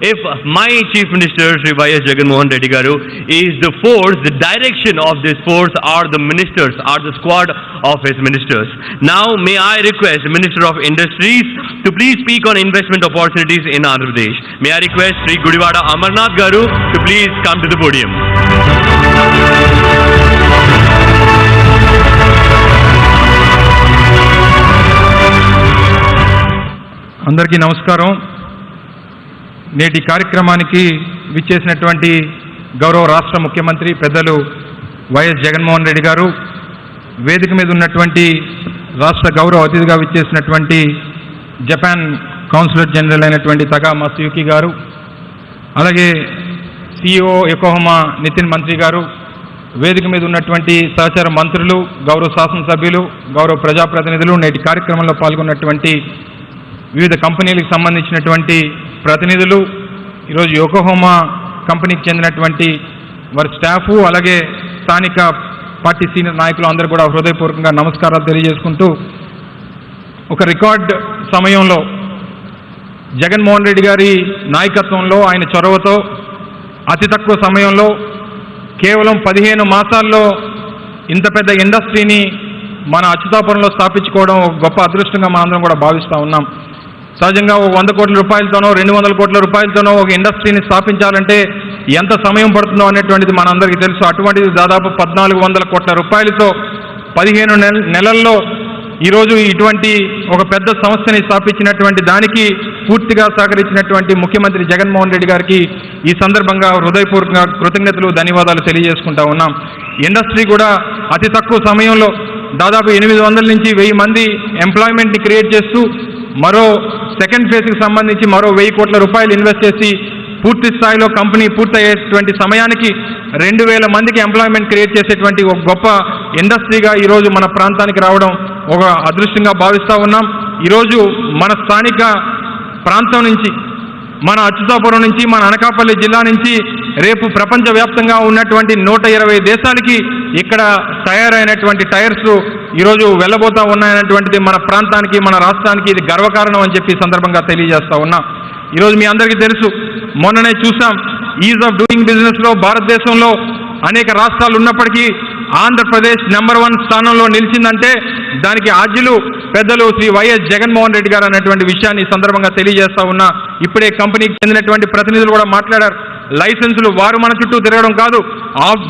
if my Chief Minister Shri Y.S. Jagan Reddy Garu is the force, the direction of this force are the ministers, are the squad of his ministers. Now may I request the Minister of Industries to please speak on investment opportunities in Andhra Pradesh. May I request Shri Gudivada Amarnath Garu to please come to the podium. Andarki namaskaram. నేటి కార్యక్రమానికి విచ్చేసినటువంటి గౌరవ రాష్ట్ర ముఖ్యమంత్రి పెద్దలు YS Jaganmohan Reddy గారు, వేదిక మీద ఉన్నటువంటి రాష్ట్ర గౌరవ అతిథిగా విచ్చేసినటువంటి జపాన్ కౌన్సిలర్ జనరల్ అయినటువంటి తగా మత్సుయుకి గారు, అలాగే CEO యొకోహమా నితిన్ మంత్రి గారు, వేదిక మీద ఉన్నటువంటి సహచర మంత్రులు, గౌరవ శాసనసభ్యులు, గౌరవ ప్రజాప్రతినిధులు, నేటి కార్యక్రమంలో పాల్గొన్నటువంటి వివిధ కంపెనీలకు సంబంధించినటువంటి ప్రతినిధులు, ఈరోజు యొకోహమా కంపెనీకి చెందినటువంటి వారి స్టాఫు, అలాగే స్థానిక పార్టీ సీనియర్ నాయకులు అందరూ కూడా హృదయపూర్వకంగా నమస్కారాలు తెలియజేసుకుంటూ, ఒక రికార్డ్ సమయంలో జగన్మోహన్ రెడ్డి గారి నాయకత్వంలో, ఆయన చొరవతో అతి తక్కువ సమయంలో కేవలం 15 మాసాల్లో ఇంత పెద్ద ఇండస్ట్రీని మన అచ్యుతాపురంలో స్థాపించుకోవడం ఒక గొప్ప అదృష్టంగా మనందరం కూడా భావిస్తూ ఉన్నాం. సహజంగా ఒక 100 కోట్ల రూపాయలతోనో 200 కోట్ల రూపాయలతోనో ఒక ఇండస్ట్రీని స్థాపించాలంటే ఎంత సమయం పడుతుందో అనేటువంటిది మనందరికీ తెలుసు. అటువంటిది దాదాపు 1400 కోట్ల రూపాయలతో 15 నెలల్లో ఈరోజు ఇటువంటి ఒక పెద్ద సంస్థని స్థాపించినటువంటి దానికి పూర్తిగా సహకరించినటువంటి ముఖ్యమంత్రి జగన్మోహన్ రెడ్డి గారికి ఈ సందర్భంగా హృదయపూర్వకంగా కృతజ్ఞతలు, ధన్యవాదాలు తెలియజేసుకుంటా ఉన్నాం. ఇండస్ట్రీ కూడా అతి తక్కువ సమయంలో దాదాపు 800 నుంచి 1000 మంది ఎంప్లాయ్మెంట్ని క్రియేట్ చేస్తూ మరో సెకండ్ ఫేజ్కి సంబంధించి మరో 1000 కోట్ల రూపాయలు ఇన్వెస్ట్ చేసి పూర్తి స్థాయిలో కంపెనీ పూర్తయ్యేటువంటి సమయానికి 2000 మందికి ఎంప్లాయ్మెంట్ క్రియేట్ చేసేటువంటి ఒక గొప్ప ఇండస్ట్రీగా ఈరోజు మన ప్రాంతానికి రావడం ఒక అదృష్టంగా భావిస్తూ ఉన్నాం. ఈరోజు మన స్థానిక ప్రాంతం నుంచి, మన అచ్యుతాపురం నుంచి, మన అనకాపల్లి జిల్లా నుంచి రేపు ప్రపంచవ్యాప్తంగా ఉన్నటువంటి 120 దేశాలకి ఇక్కడ తయారైనటువంటి టైర్స్ ఈరోజు వెళ్ళబోతా ఉన్నాయనేటువంటిది మన ప్రాంతానికి, మన రాష్ట్రానికి ఇది గర్వకారణం అని చెప్పి సందర్భంగా తెలియజేస్తా ఉన్నా. ఈరోజు మీ అందరికీ తెలుసు, మొన్ననే చూసాం ఈజ్ ఆఫ్ డూయింగ్ బిజినెస్లో భారతదేశంలో అనేక రాష్ట్రాలు ఉన్నప్పటికీ ఆంధ్రప్రదేశ్ నెంబర్ 1 స్థానంలో నిలిచిందంటే దానికి ఆద్యులు పెద్దలు శ్రీ వైఎస్ జగన్మోహన్ రెడ్డి గారు అనేటువంటి విషయాన్ని ఈ సందర్భంగా తెలియజేస్తా ఉన్నా. ఇప్పుడే కంపెనీకి చెందినటువంటి ప్రతినిధులు కూడా మాట్లాడారు. లైసెన్సులు వారు మన చుట్టూ తిరగడం కాదు,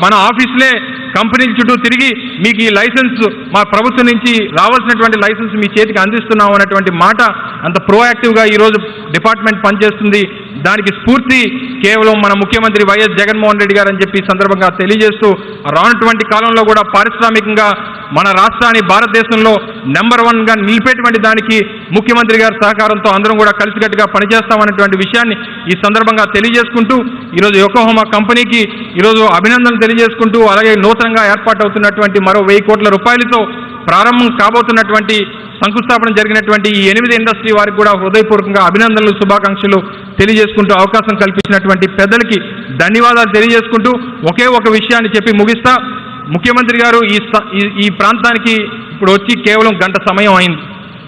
మన ఆఫీసులే కంపెనీల చుట్టూ తిరిగి మీకు ఈ లైసెన్స్ మా ప్రభుత్వం నుంచి రావాల్సినటువంటి లైసెన్స్ మీ చేతికి అందిస్తున్నాం అనేటువంటి మాట అంత ప్రోయాక్టివ్గా ఈరోజు డిపార్ట్మెంట్ పనిచేస్తుంది. దానికి స్ఫూర్తి కేవలం మన ముఖ్యమంత్రి వైఎస్ జగన్మోహన్ రెడ్డి గారు అని చెప్పి సందర్భంగా తెలియజేస్తూ రానున్నటువంటి కాలంలో కూడా పారిశ్రామికంగా మన రాష్ట్రాన్ని భారతదేశంలో నెంబర్ 1గా నిలిపేటువంటి దానికి ముఖ్యమంత్రి గారి సహకారంతో అందరం కూడా కలిసికట్టుగా పనిచేస్తామనేటువంటి విషయాన్ని ఈ సందర్భంగా తెలియజేసుకుంటూ ఈరోజు యోకోహామా కంపెనీకి ఈరోజు అభినందనలు తెలియజేసుకుంటూ అలాగే నూతనంగా ఏర్పాటవుతున్నటువంటి మరో 1000 కోట్ల రూపాయలతో ప్రారంభం కాబోతున్నటువంటి శంకుస్థాపన జరిగినటువంటి ఈ 8 ఇండస్ట్రీ వారికి కూడా హృదయపూర్వకంగా అభినందనలు, శుభాకాంక్షలు తెలియజేసుకుంటూ అవకాశం కల్పించినటువంటి పెద్దలకి ధన్యవాదాలు తెలియజేసుకుంటూ ఒకే ఒక విషయాన్ని చెప్పి ముగిస్తా. ముఖ్యమంత్రి గారు ఈ ప్రాంతానికి ఇప్పుడు వచ్చి కేవలం గంట సమయం అయింది.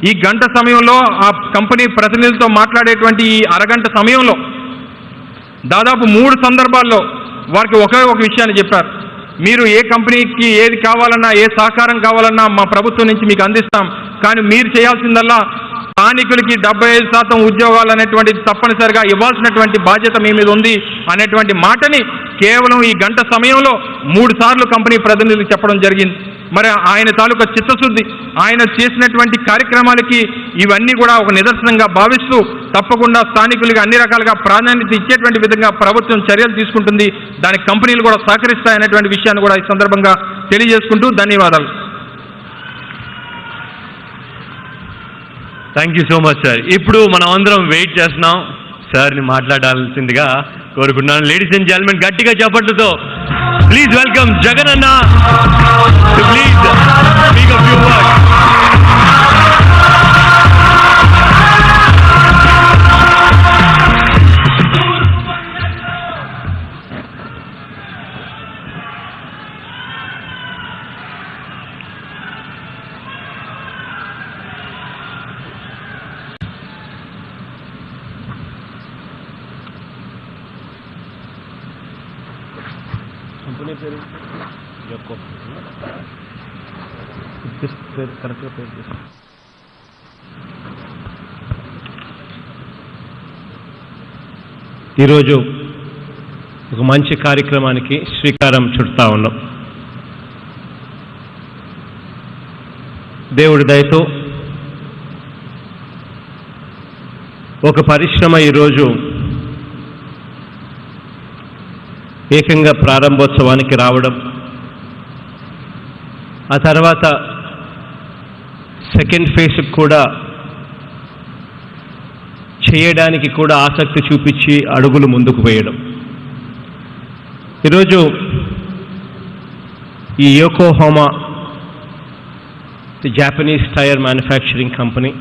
ఈ గంట సమయంలో ఆ కంపెనీ ప్రతినిధులతో మాట్లాడేటువంటి ఈ అరగంట సమయంలో దాదాపు 3 సందర్భాల్లో వారికి ఒకే ఒక విషయాన్ని చెప్పారు. మీరు ఏ కంపెనీకి ఏది కావాలన్నా, ఏ సహకారం కావాలన్నా మా ప్రభుత్వం నుంచి మీకు అందిస్తాం, కానీ మీరు చేయాల్సిందల్లా స్థానికులకి 75% ఉద్యోగాలు అనేటువంటిది తప్పనిసరిగా ఇవ్వాల్సినటువంటి బాధ్యత మీ మీద ఉంది అనేటువంటి మాటని కేవలం ఈ గంట సమయంలో 3 సార్లు కంపెనీ ప్రతినిధులకు చెప్పడం జరిగింది. మరి ఆయన తాలూకా చిత్తశుద్ధి, ఆయన చేసినటువంటి కార్యక్రమాలకి ఇవన్నీ కూడా ఒక నిదర్శనంగా భావిస్తూ తప్పకుండా స్థానికులకి అన్ని రకాలుగా ప్రాధాన్యత ఇచ్చేటువంటి విధంగా ప్రభుత్వం చర్యలు తీసుకుంటుంది, దానికి కంపెనీలు కూడా సహకరిస్తాయనేటువంటి విషయాన్ని కూడా ఈ సందర్భంగా తెలియజేసుకుంటూ ధన్యవాదాలు. Thank you so much sir. ఇప్పుడు మనం అందరం వెయిట్ చేస్తున్నాం సార్ని మాట్లాడాల్సిందిగా కోరుకుంటున్నాను. లేడీస్ అండ్ జెంట్మెన్ గట్టిగా చప్పట్లతో ప్లీజ్ వెల్కమ్ జగన్ అన్న to please speak a few words. Company పేరు యొక్క కరెక్ట్గా పేరు చేస్తాం. ఈరోజు ఒక మంచి కార్యక్రమానికి శ్రీకారం చుడతా ఉన్నాం. దేవుడి దయతో ఒక పరిశ్రమ ఈరోజు ఏకంగా ప్రారంభోత్సవానికి రావడం, ఆ తర్వాత సెకండ్ ఫేజ్కి కూడా చేయడానికి కూడా ఆసక్తి చూపించి అడుగులు ముందుకు వేయడం. ఈరోజు ఈ Yokohama Japanese tyre manufacturing company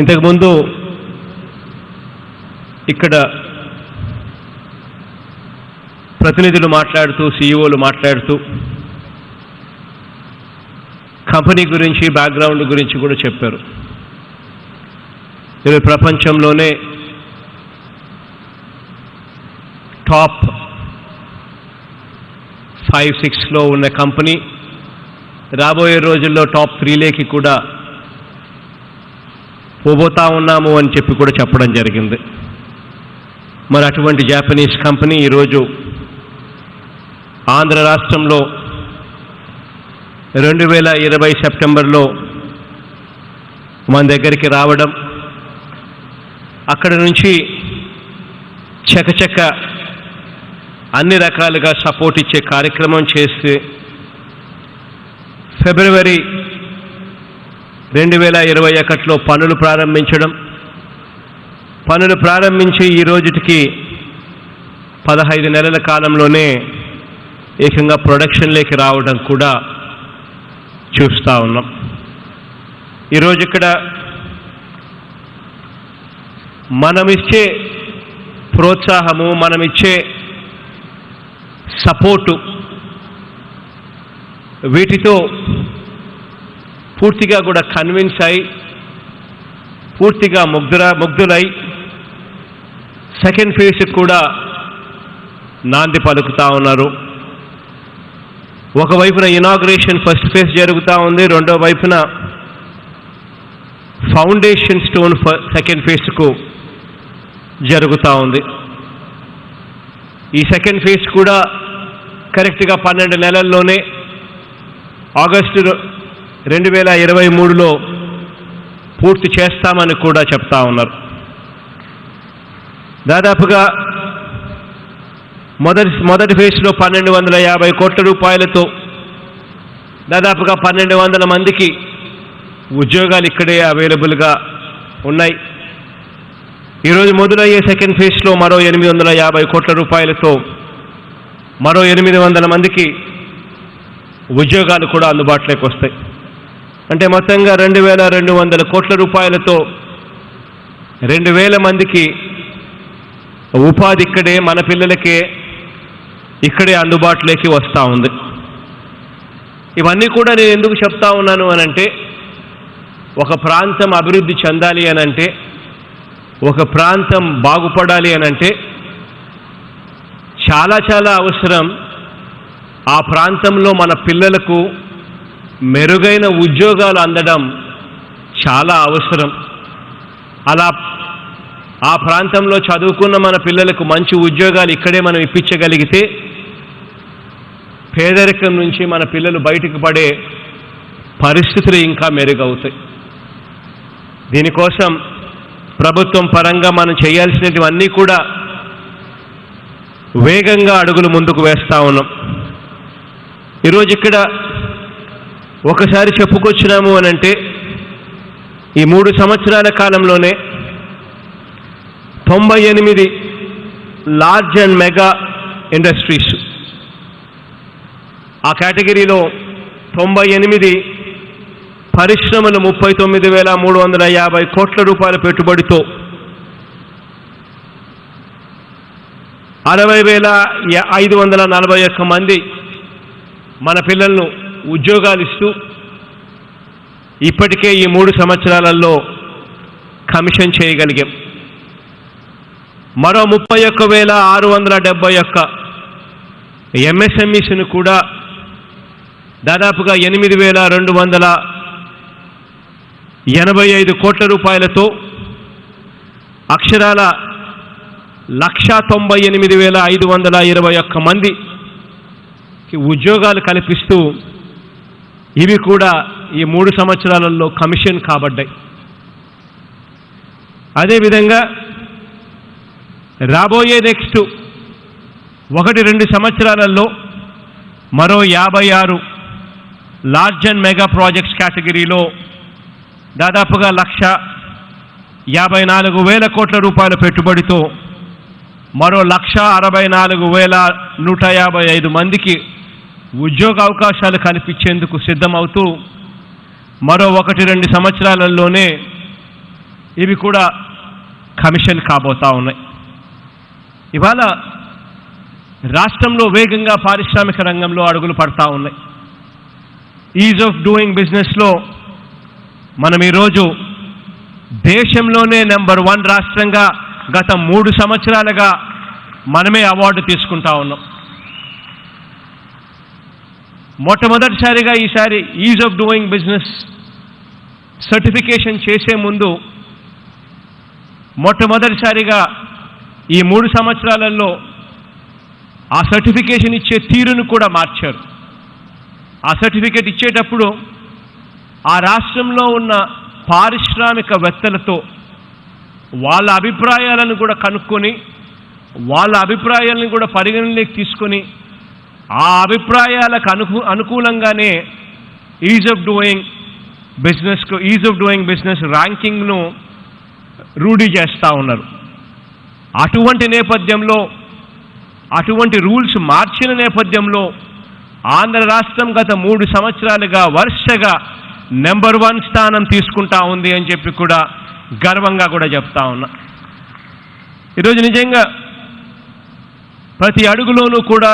ఇంతకుముందు ఇక్కడ ప్రతినిధులు మాట్లాడుతూ, సీఈఓలు మాట్లాడుతూ కంపెనీ గురించి, బ్యాక్గ్రౌండ్ గురించి కూడా చెప్పారు. ఇది ప్రపంచంలోనే టాప్ 5-6లో ఉన్న కంపెనీ రాబోయే రోజుల్లో టాప్ 3లోకి కూడా పోబోతా ఉన్నాము అని చెప్పి కూడా చెప్పడం జరిగింది. మరి అటువంటి జాపనీస్ కంపెనీ ఈరోజు ఆంధ్ర రాష్ట్రంలో 2020 సెప్టెంబర్లో మన దగ్గరికి రావడం, అక్కడి నుంచి చకచక అన్ని రకాలుగా సపోర్ట్ ఇచ్చే కార్యక్రమం చేసి ఫిబ్రవరి 2021లో పనులు ప్రారంభించడం, పనులు ప్రారంభించి ఈ రోజుకి 15 నెలల కాలంలోనే ఏకంగా ప్రొడక్షన్లోకి రావడం కూడా చూస్తూ ఉన్నాం. ఈరోజు ఇక్కడ మనమిచ్చే ప్రోత్సాహము, మనమిచ్చే సపోర్టు, వీటితో పూర్తిగా కూడా కన్విన్స్ అయి పూర్తిగా ముగ్ధులై సెకండ్ ఫేజ్ కూడా నాంది పలుకుతూ ఉన్నారు. ఒకవైపున ఇనాగ్రేషన్ ఫస్ట్ ఫేజ్ జరుగుతూ ఉంది, రెండో వైపున ఫౌండేషన్ స్టోన్ సెకండ్ ఫేజ్కు జరుగుతూ ఉంది. ఈ సెకండ్ ఫేజ్ కూడా కరెక్ట్గా 12 నెలల్లోనే ఆగస్టు 2023లో పూర్తి చేస్తామని కూడా చెప్తా ఉన్నారు. దాదాపుగా మొదటి ఫేజ్లో 1250 కోట్ల రూపాయలతో దాదాపుగా 1200 మందికి ఉద్యోగాలు ఇక్కడే అవైలబుల్గా ఉన్నాయి. ఈరోజు మొదలయ్యే సెకండ్ ఫేజ్లో మరో 850 కోట్ల రూపాయలతో మరో 800 మందికి ఉద్యోగాలు కూడా అందుబాటులోకి వస్తాయి. అంటే మొత్తంగా 2200 కోట్ల రూపాయలతో 2000 మందికి ఉపాధి ఇక్కడే మన పిల్లలకే ఇక్కడే అందుబాటులోకి వస్తూ ఉంది. ఇవన్నీ కూడా నేను ఎందుకు చెప్తా ఉన్నాను అనంటే, ఒక ప్రాంతం అభివృద్ధి చెందాలి అనంటే, ఒక ప్రాంతం బాగుపడాలి అనంటే చాలా చాలా అవసరం ఆ ప్రాంతంలో మన పిల్లలకు మెరుగైన ఉద్యోగాలు అందడం చాలా అవసరం. అలా ఆ ప్రాంతంలో చదువుకున్న మన పిల్లలకు మంచి ఉద్యోగాలు ఇక్కడే మనం ఇప్పించగలిగితే పేదరికం నుంచి మన పిల్లలు బయటకు పడే పరిస్థితులు ఇంకా మెరుగవుతాయి. దీనికోసం ప్రభుత్వం పరంగా మనం చేయాల్సినవన్నీ కూడా వేగంగా అడుగులు ముందుకు వేస్తూ ఉన్నాం. ఈరోజు ఇక్కడ ఒకసారి చెప్పుకొచ్చినాము అనంటే, ఈ 3 సంవత్సరాల కాలంలోనే 98 లార్జ్ అండ్ మెగా ఇండస్ట్రీస్, ఆ కేటగిరీలో 98 పరిశ్రమలు 39,350 కోట్ల రూపాయల పెట్టుబడితో 60,541 మంది మన పిల్లలను ఉద్యోగాలు ఇస్తూ ఇప్పటికే ఈ 3 సంవత్సరాలలో కమిషన్ చేయగలిగాం. మరో 31,671 ఎంఎస్ఎంఈస్ను కూడా దాదాపుగా 8,285 కోట్ల రూపాయలతో అక్షరాల 1,98,521 మందికి ఉద్యోగాలు కల్పిస్తూ ఇవి కూడా ఈ 3 సంవత్సరాలలో కమిషన్ కాబడ్డాయి. అదేవిధంగా రాబోయే నెక్స్ట్ 1-2 సంవత్సరాలలో మరో 56 లార్జ్ అండ్ మెగా ప్రాజెక్ట్స్ కేటగిరీలో దాదాపుగా 1,54,000 కోట్ల రూపాయల పెట్టుబడితో మరో 1,64,155 మందికి ఉద్యోగ అవకాశాలు కల్పించేందుకు సిద్ధమవుతూ మరో 1-2 సంవత్సరాలలోనే ఇవి కూడా కమిషన్ కాబోతా ఉన్నాయి. ఇవాళ రాష్ట్రంలో వేగంగా పారిశ్రామిక రంగంలో అడుగులు పడతా ఉన్నాయి. ఈజ్ ఆఫ్ డూయింగ్ బిజినెస్లో మనం ఈరోజు దేశంలోనే నెంబర్ 1 రాష్ట్రంగా గత 3 సంవత్సరాలుగా మనమే అవార్డు తీసుకుంటా ఉన్నాం. మొట్టమొదటిసారిగా ఈసారి is of doing business certification చేసే ముందు మొట్టమొదటిసారిగా ఈ 3 సంవత్సరాలలో ఆ సర్టిఫికేషన్ ఇచ్చే తీరును కూడా మార్చారు. ఆ సర్టిఫికేట్ ఇచ్చేటప్పుడు ఆ రాష్ట్రంలో ఉన్న పారిశ్రామికవేత్తలతో వాళ్ళ అభిప్రాయాలను కూడా కనుక్కొని వాళ్ళ అభిప్రాయాలను కూడా పరిగణలోకి తీసుకొని ఆ అభిప్రాయాలకు అనుకూలంగానే ఈజ్ ఆఫ్ డూయింగ్ బిజినెస్ ర్యాంకింగ్ను రూఢీ చేస్తూ ఉన్నారు. అటువంటి నేపథ్యంలో, అటువంటి రూల్స్ మార్చిన నేపథ్యంలో ఆంధ్ర రాష్ట్రం గత 3 సంవత్సరాలుగా వరుసగా నెంబర్ 1 స్థానం తీసుకుంటా ఉంది అని చెప్పి కూడా గర్వంగా కూడా చెప్తా ఉన్నా. ఈరోజు నిజంగా ప్రతి అడుగులోనూ కూడా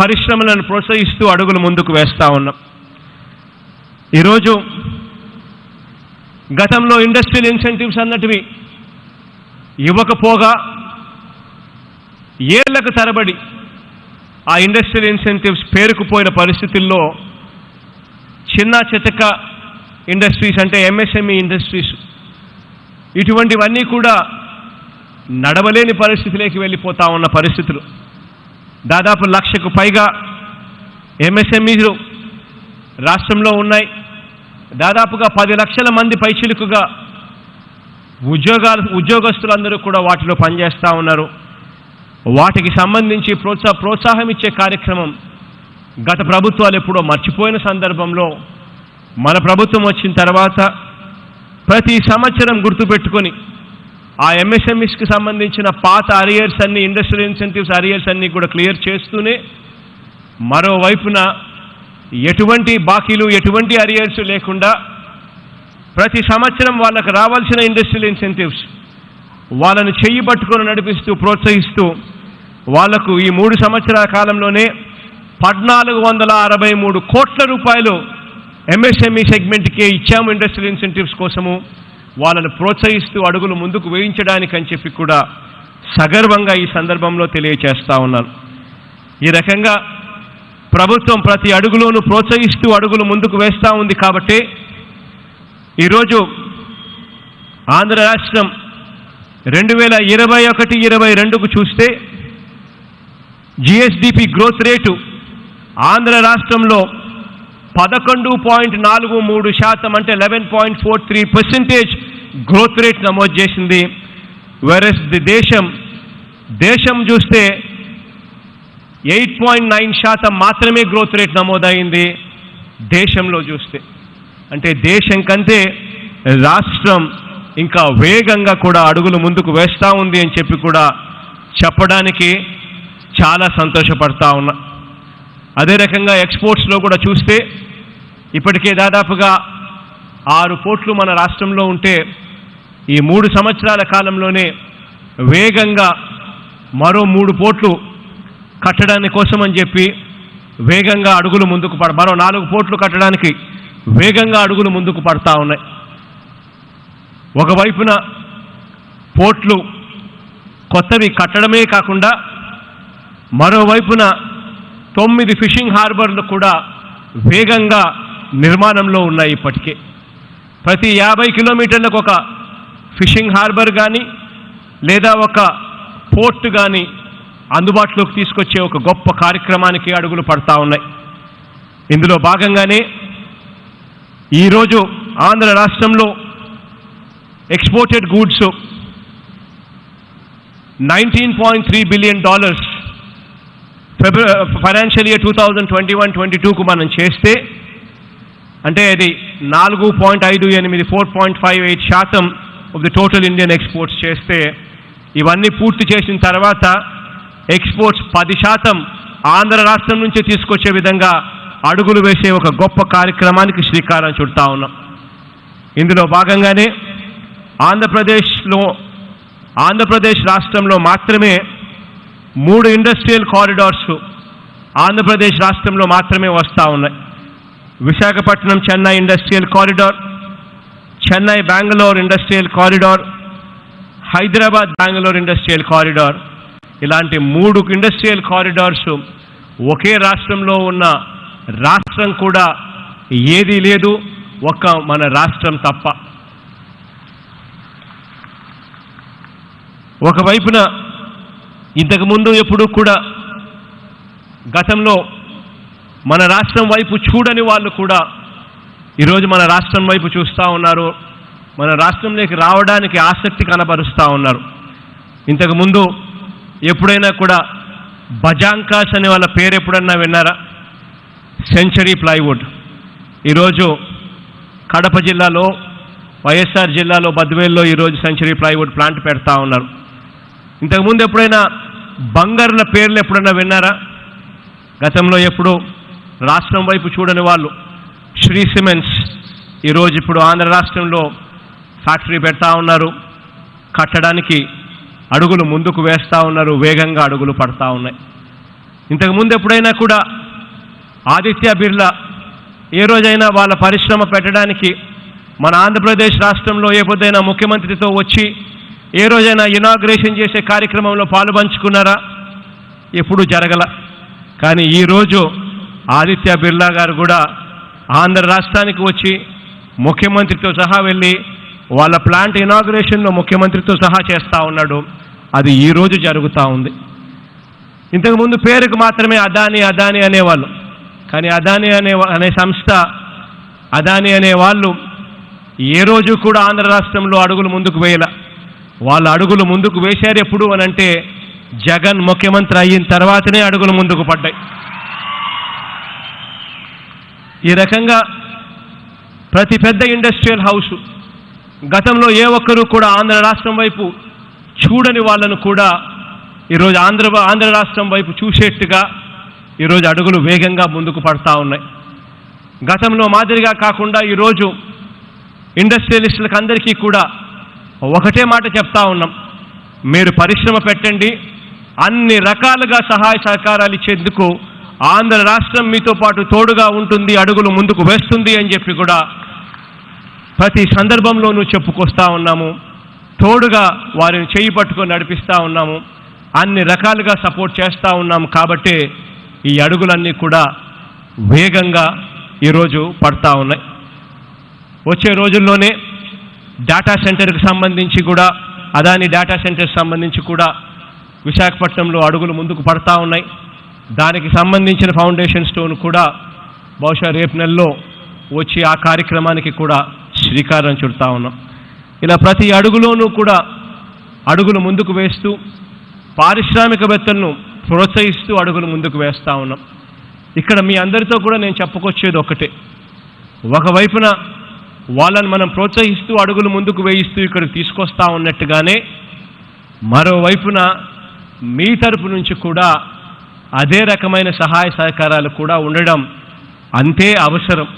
పరిశ్రమలను ప్రోత్సహిస్తూ అడుగులు ముందుకు వేస్తూ ఉన్నాం. ఈరోజు గతంలో ఇండస్ట్రియల్ ఇన్సెంటివ్స్ అన్నటివి ఇవ్వకపోగా ఏళ్లకు తరబడి ఆ ఇండస్ట్రియల్ ఇన్సెంటివ్స్ పేరుకుపోయిన పరిస్థితుల్లో చిన్న చితక ఇండస్ట్రీస్ అంటే ఎంఎస్ఎంఈ ఇండస్ట్రీస్ ఇటువంటివన్నీ కూడా నడవలేని పరిస్థితిలోకి వెళ్ళిపోతూ ఉన్న పరిస్థితులు. దాదాపు 1,00,000కు పైగా ఎంఎస్ఎంఈలు రాష్ట్రంలో ఉన్నాయి. దాదాపుగా 10 లక్షల మంది పైచిలుకుగా ఉద్యోగస్తులందరూ కూడా వాటిలో పనిచేస్తూ ఉన్నారు. వాటికి సంబంధించి ప్రోత్సాహం ఇచ్చే కార్యక్రమం గత ప్రభుత్వాలు ఎప్పుడో మర్చిపోయిన సందర్భంలో మన ప్రభుత్వం వచ్చిన తర్వాత ప్రతి సంవత్సరం గుర్తుపెట్టుకొని ఆ ఎంఎస్ఎంఈస్కి సంబంధించిన పాత అరియర్స్ అన్ని, ఇండస్ట్రియల్ ఇన్సెంటివ్స్ అరియర్స్ అన్ని కూడా క్లియర్ చేస్తూనే మరోవైపున ఎటువంటి బాకీలు, ఎటువంటి అరియర్స్ లేకుండా ప్రతి సంవత్సరం వాళ్ళకు రావాల్సిన ఇండస్ట్రియల్ ఇన్సెంటివ్స్ వాళ్ళను చెయ్యి పట్టుకొని నడిపిస్తూ ప్రోత్సహిస్తూ వాళ్లకు ఈ 3 సంవత్సరాల కాలంలోనే 1,463 కోట్ల రూపాయలు ఎంఎస్ఎంఈ సెగ్మెంట్కే ఇచ్చాము ఇండస్ట్రియల్ ఇన్సెంటివ్స్ కోసము. వాళ్ళను ప్రోత్సహిస్తూ అడుగులు ముందుకు వేయించడానికి అని చెప్పి కూడా సగర్వంగా ఈ సందర్భంలో తెలియచేస్తా ఉన్నాను. ఈ రకంగా ప్రభుత్వం ప్రతి అడుగులోనూ ప్రోత్సహిస్తూ అడుగులు ముందుకు వేస్తూ ఉంది. కాబట్టి ఈరోజు ఆంధ్ర రాష్ట్రం 2021-22కు చూస్తే జిఎస్డిపి గ్రోత్ రేటు ఆంధ్ర రాష్ట్రంలో 11.43% అంటే 11.43% గ్రోత్ రేట్ నమోదు చేసింది. వెరస్ దేశం చూస్తే 8.9% మాత్రమే గ్రోత్ రేట్ నమోదైంది దేశంలో చూస్తే. అంటే దేశం కంటే రాష్ట్రం ఇంకా వేగంగా కూడా అడుగులు ముందుకు వేస్తూ ఉంది అని చెప్పి కూడా చెప్పడానికి చాలా సంతోషపడతా ఉన్నా. అదే రకంగా ఎక్స్పోర్ట్స్లో కూడా చూస్తే ఇప్పటికే దాదాపుగా 6 పోర్ట్లు మన రాష్ట్రంలో ఉంటే ఈ 3 సంవత్సరాల కాలంలోనే వేగంగా మరో 3 పోర్ట్లు కట్టడానికి కోసం అని చెప్పి వేగంగా అడుగులు ముందుకు మరో 4 పోర్ట్లు కట్టడానికి వేగంగా అడుగులు ముందుకు పడతా ఉన్నాయి. ఒకవైపున పోర్ట్లు కొత్తవి కట్టడమే కాకుండా మరోవైపున 9 ఫిషింగ్ హార్బర్లు కూడా వేగంగా నిర్మాణంలో ఉన్నాయి. ఇప్పటికే ప్రతి 50 కిలోమీటర్లకు ఒక ఫిషింగ్ హార్బర్ కానీ లేదా ఒక పోర్ట్ కానీ అందుబాటులోకి తీసుకొచ్చే ఒక గొప్ప కార్యక్రమానికి అడుగులు పడతా ఉన్నాయి. ఇందులో భాగంగానే ఈరోజు ఆంధ్ర రాష్ట్రంలో exported goods $19.3 billion financial year 2021-22కు మనం చేస్తే అంటే అది 4.58% of the total Indian exports చేస్తే ఇవన్నీ పూర్తి చేసిన తర్వాత ఎక్స్పోర్ట్స్ 10% ఆంధ్ర రాష్ట్రం నుంచి తీసుకొచ్చే విధంగా అడుగులు వేసే ఒక గొప్ప కార్యక్రమానికి శ్రీకారం చుడతా ఉన్నాం. ఇందులో భాగంగానే ఆంధ్రప్రదేశ్ రాష్ట్రంలో మాత్రమే 3 ఇండస్ట్రియల్ కారిడార్స్ ఆంధ్రప్రదేశ్ రాష్ట్రంలో మాత్రమే వస్తూ ఉన్నాయి. Visakhapatnam Chennai industrial corridor, Chennai Bengaluru industrial corridor, Hyderabad Bengaluru industrial corridor. ఇలాంటి 3 ఇండస్ట్రియల్ కారిడార్స్ ఒకే రాష్ట్రంలో ఉన్న రాష్ట్రం కూడా ఏదీ లేదు, ఒక్క మన రాష్ట్రం తప్ప. ఒకవైపున ఇంతకుముందు ఎప్పుడూ కూడా గతంలో మన రాష్ట్రం వైపు చూడని వాళ్ళు కూడా ఈరోజు మన రాష్ట్రం వైపు చూస్తూ ఉన్నారు, మన రాష్ట్రంలోకి రావడానికి ఆసక్తి కనబరుస్తూ ఉన్నారు. ఇంతకుముందు ఎప్పుడైనా కూడా బజాంకాస్ అనే వాళ్ళ పేరు ఎప్పుడన్నా విన్నారా? సెంచరీ ప్లైవుడ్ ఈరోజు కడప జిల్లాలో వైఎస్ఆర్ జిల్లాలో బద్వేల్లో ఈరోజు సెంచరీ ప్లైవుడ్ ప్లాంట్ పెడతా ఉన్నారు. ఇంతకుముందు ఎప్పుడైనా బంగారుల పేర్లు ఎప్పుడైనా విన్నారా? గతంలో ఎప్పుడు రాష్ట్రం వైపు చూడని వాళ్ళు శ్రీ సిమెంట్స్ ఈరోజు ఇప్పుడు ఆంధ్ర రాష్ట్రంలో ఫ్యాక్టరీ పెడతా ఉన్నారు. కట్టడానికి అడుగులు ముందుకు వేస్తూ ఉన్నారు, వేగంగా అడుగులు పడతా ఉన్నాయి. ఇంతకుముందు ఎప్పుడైనా కూడా ఆదిత్య బిర్లా ఏ రోజైనా వాళ్ళ పరిశ్రమ పెట్టడానికి మన ఆంధ్రప్రదేశ్ రాష్ట్రంలో ఏ పొద్దైనా ముఖ్యమంత్రితో వచ్చి ఏ రోజైనా ఇనాగ్రేషన్ చేసే కార్యక్రమంలో పాలుపంచుకున్నారా? ఎప్పుడూ జరగల. కానీ ఈరోజు ఆదిత్య బిర్లా గారు కూడా ఆంధ్ర రాష్ట్రానికి వచ్చి ముఖ్యమంత్రితో సహా వెళ్ళి వాళ్ళ ప్లాంట్ ఇనాగ్రేషన్లో ముఖ్యమంత్రితో సహా చేస్తూ ఉన్నాడు. అది ఈరోజు జరుగుతూ ఉంది. ఇంతకుముందు పేరుకు మాత్రమే అదానీ అదానీ అనేవాళ్ళు. కానీ అదానీ అనే సంస్థ, అదానీ అనే వాళ్ళు ఏ రోజు కూడా ఆంధ్ర రాష్ట్రంలో అడుగులు ముందుకు వేయల. వాళ్ళ అడుగులు ముందుకు వేశారు ఎప్పుడు అని అంటే జగన్ ముఖ్యమంత్రి అయిన తర్వాతనే అడుగులు ముందుకు పడ్డాయి. ఈ రకంగా ప్రతి పెద్ద ఇండస్ట్రియల్ హౌస్ గతంలో ఏ ఒక్కరూ కూడా ఆంధ్ర రాష్ట్రం వైపు చూడని వాళ్ళను కూడా ఈరోజు ఆంధ్ర రాష్ట్రం వైపు చూసేట్టుగా ఈరోజు అడుగులు వేగంగా ముందుకు పడతా ఉన్నాయి. గతంలో మాదిరిగా కాకుండా ఈరోజు ఇండస్ట్రియలిస్టులకు అందరికీ కూడా ఒకటే మాట చెప్తా ఉన్నాం, మీరు పరిశ్రమ పెట్టండి, అన్ని రకాలుగా సహాయ సహకారాలు ఇచ్చేందుకు ఆంధ్ర రాష్ట్రం మీతో పాటు తోడుగా ఉంటుంది, అడుగులు ముందుకు వేస్తుంది అని చెప్పి కూడా ప్రతి సందర్భంలోనూ చెప్పుకొస్తా ఉన్నాము. తోడుగా వారిని చేయి పట్టుకొని నడిపిస్తూ ఉన్నాము, అన్ని రకాలుగా సపోర్ట్ చేస్తూ ఉన్నాము. కాబట్టి ఈ అడుగులన్నీ కూడా వేగంగా ఈరోజు పడతా ఉన్నాయి. వచ్చే రోజుల్లోనే డేటా సెంటర్కి సంబంధించి కూడా, అదాని డేటా సెంటర్కి సంబంధించి కూడా విశాఖపట్నంలో అడుగులు ముందుకు పడతా ఉన్నాయి. దానికి సంబంధించిన ఫౌండేషన్ స్టోన్ కూడా బహుశా రేపు నెలలో వచ్చి ఆ కార్యక్రమానికి కూడా శ్రీకారం చుడతా ఉన్నాం. ఇలా ప్రతి అడుగులోనూ కూడా అడుగులు ముందుకు వేస్తూ పారిశ్రామికవేత్తలను ప్రోత్సహిస్తూ అడుగులు ముందుకు వేస్తూ ఉన్నాం. ఇక్కడ మీ అందరితో కూడా నేను చెప్పుకొచ్చేది ఒకటే, ఒకవైపున వాళ్ళని మనం ప్రోత్సహిస్తూ అడుగులు ముందుకు వేయిస్తూ ఇక్కడికి తీసుకొస్తా ఉన్నట్టుగానే మరోవైపున మీ తరపు నుంచి కూడా అదే రకమైన సహాయ సహకారాలు కూడా ఉండడం అంతే అవసరం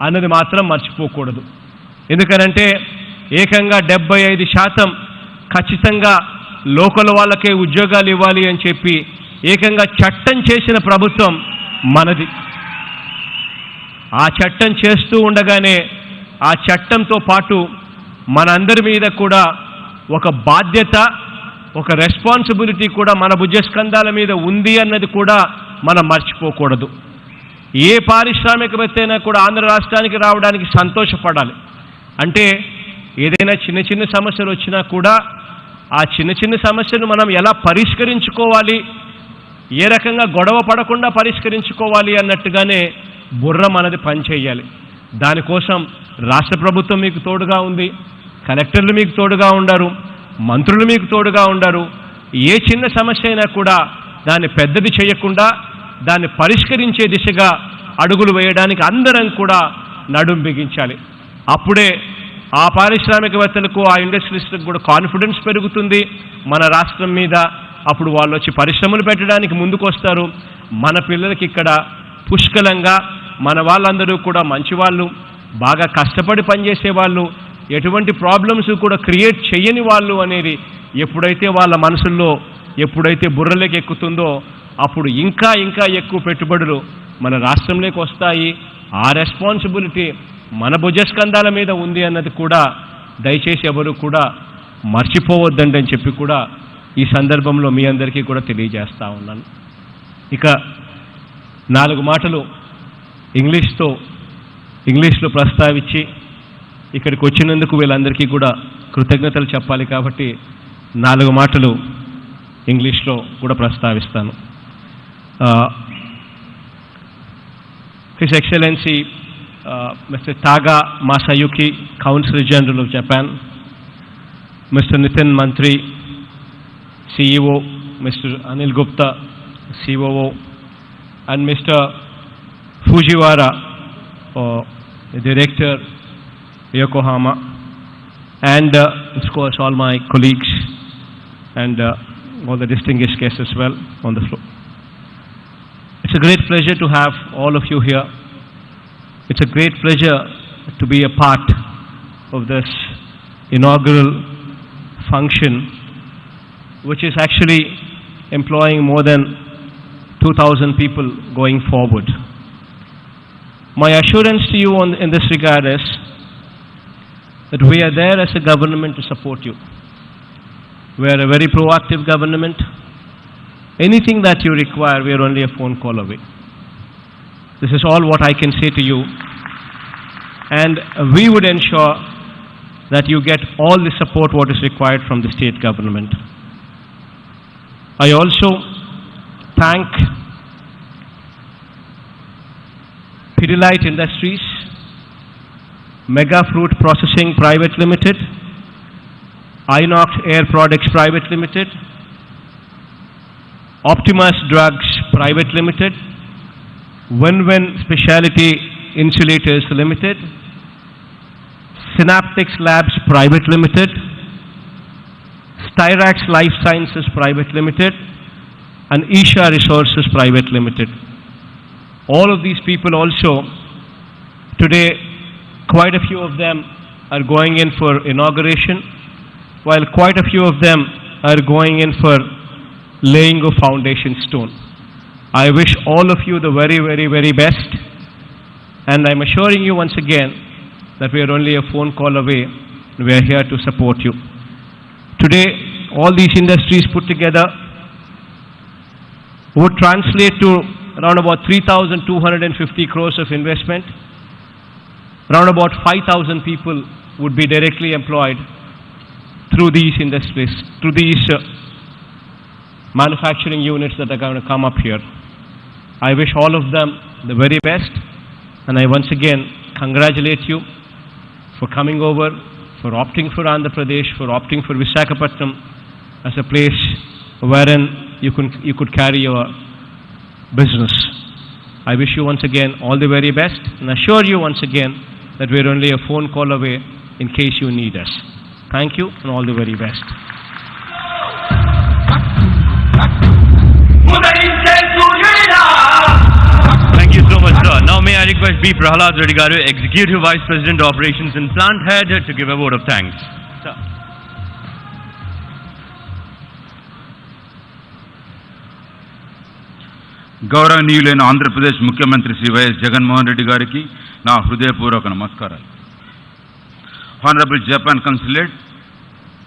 అన్నది మాత్రం మర్చిపోకూడదు. ఎందుకనంటే ఏకంగా 75% ఖచ్చితంగా లోకల్ వాళ్ళకే ఉద్యోగాలు ఇవ్వాలి అని చెప్పి ఏకంగా చట్టం చేసిన ప్రభుత్వం మనది. ఆ చట్టం చేస్తూ ఉండగానే ఆ చట్టంతో పాటు మనందరి మీద కూడా ఒక బాధ్యత, ఒక రెస్పాన్సిబిలిటీ కూడా మన భుజస్కంధాల మీద ఉంది అన్నది కూడా మనం మర్చిపోకూడదు. ఏ పారిశ్రామికవేత్త అయినా కూడా ఆంధ్ర రాష్ట్రానికి రావడానికి సంతోషపడాలి. అంటే ఏదైనా చిన్న చిన్న సమస్యలు వచ్చినా కూడా ఆ చిన్న చిన్న సమస్యను మనం ఎలా పరిష్కరించుకోవాలి, ఏ రకంగా గొడవ పడకుండా పరిష్కరించుకోవాలి అన్నట్టుగానే బుర్ర మనది పనిచేయాలి. దానికోసం రాష్ట్ర ప్రభుత్వం మీకు తోడుగా ఉంది, కలెక్టర్లు మీకు తోడుగా ఉండారు, మంత్రులు మీకు తోడుగా ఉండారు. ఏ చిన్న సమస్య అయినా కూడా దాన్ని పెద్దది చేయకుండా దాన్ని పరిష్కరించే దిశగా అడుగులు వేయడానికి అందరం కూడా నడుం బిగించాలి. అప్పుడే ఆ పారిశ్రామికవేత్తలకు, ఆ ఇండస్ట్రీస్లకు కూడా కాన్ఫిడెన్స్ పెరుగుతుంది మన రాష్ట్రం మీద. అప్పుడు వాళ్ళు వచ్చి పరిశ్రమలు పెట్టడానికి ముందుకు వస్తారు. మన పిల్లలకి ఇక్కడ పుష్కలంగా మన వాళ్ళందరూ కూడా మంచివాళ్ళు, బాగా కష్టపడి పనిచేసే వాళ్ళు, ఎటువంటి ప్రాబ్లమ్స్ కూడా క్రియేట్ చేయని వాళ్ళు అనేది ఎప్పుడైతే వాళ్ళ మనసుల్లో, ఎప్పుడైతే బుర్రలోకి ఎక్కుతుందో అప్పుడు ఇంకా ఇంకా ఎక్కువ పెట్టుబడులు మన రాష్ట్రంలోకి వస్తాయి. ఆ రెస్పాన్సిబిలిటీ మన భుజస్కంధాల మీద ఉంది అన్నది కూడా దయచేసి ఎవరు కూడా మర్చిపోవద్దండి అని చెప్పి కూడా ఈ సందర్భంలో మీ అందరికీ కూడా తెలియజేస్తూ ఉన్నాను. ఇక 4 మాటలు ఇంగ్లీష్లో ప్రస్తావించి ఇక్కడికి వచ్చినందుకు వీళ్ళందరికీ కూడా కృతజ్ఞతలు చెప్పాలి. కాబట్టి 4 మాటలు ఇంగ్లీష్లో కూడా ప్రస్తావిస్తాను. His Excellency Mr. Taga Masayuki, Consul General of Japan, Mr. Nitin Mantri, CEO, Mr. Anil Gupta, COO, and Mr. Fujiwara, Director, Yokohama, and of course all my colleagues and all the distinguished guests as well on the floor. It's a great pleasure to have all of you here. It's a great pleasure to be a part of this inaugural function, which is actually employing more than 2,000 people going forward. My assurance to you in this regard is that we are there as a government to support you. We are a very proactive government. Anything that you require, we are only a phone call away. This is all what I can say to you. And we would ensure that you get all the support what is required from the state government. I also thank Pidilite Industries, Mega Fruit Processing Private Limited, Inox Air Products Private Limited, Optimus Drugs Private Limited, Win-Win Specialty Insulators Limited, Synaptics Labs Private Limited, Styrax Life Sciences Private Limited, and Isha Resources Private Limited. All of these people also, today, quite a few of them are going in for inauguration, while quite a few of them are going in for laying a foundation stone. I wish all of you the very, very, very best, and I'm assuring you once again that we are only a phone call away. We are here to support you. Today, all these industries put together would translate to around about 3,250 crores of investment. Around about 5,000 people would be directly employed through these industries, through these manufacturing units that are going to come up here. I wish all of them the very best, and I once again congratulate you for coming over, for opting for Andhra Pradesh, for opting for Visakhapatnam as a place wherein you could carry your business. I wish you once again all the very best, and assure you once again that we are only a phone call away in case you need us. Thank you, and all the very best. Thank you so much, sir. Now may I request B. Prahalad Reddy Garu, Executive Vice President Operations and Plant Head, to give a vote of thanks. Sir. గౌరవనీయులైన ఆంధ్రప్రదేశ్ ముఖ్యమంత్రి Shri YS Jaganmohan Reddy గారికి నా హృదయపూర్వక నమస్కారాలు. Honourable Japan consulate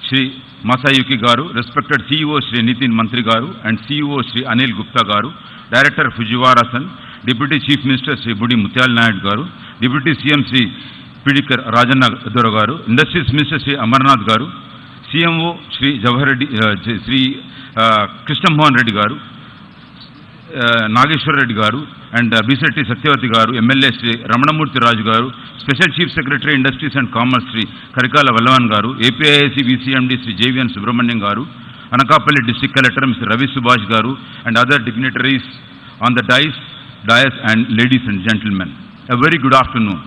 Shri Masayuki garu, respected CEO Shri Nitin Mantri garu and CEO Shri Anil Gupta garu, director Fujiwara san, deputy chief minister Shri Budi Mutyala Naidu garu, deputy CM Shri Pidika Rajanna Dora garu, industries minister Shri Amarnath గారు, CMO Shri Jawahar Reddy Shri Krishnamohan Reddy గారు, నాగేశ్వర రెడ్డి గారు and Bisetti Satyavathi గారు, MLA Shri Ramanamurthy Raju garu, special chief secretary industries and commerce Shri Karikala Valavan garu, APIIC VCMD Shri JVN Subrahmanyam garu, Anakapalli district collector mister Ravi Subhash garu and other dignitaries on the dais and ladies and gentlemen, a very good afternoon.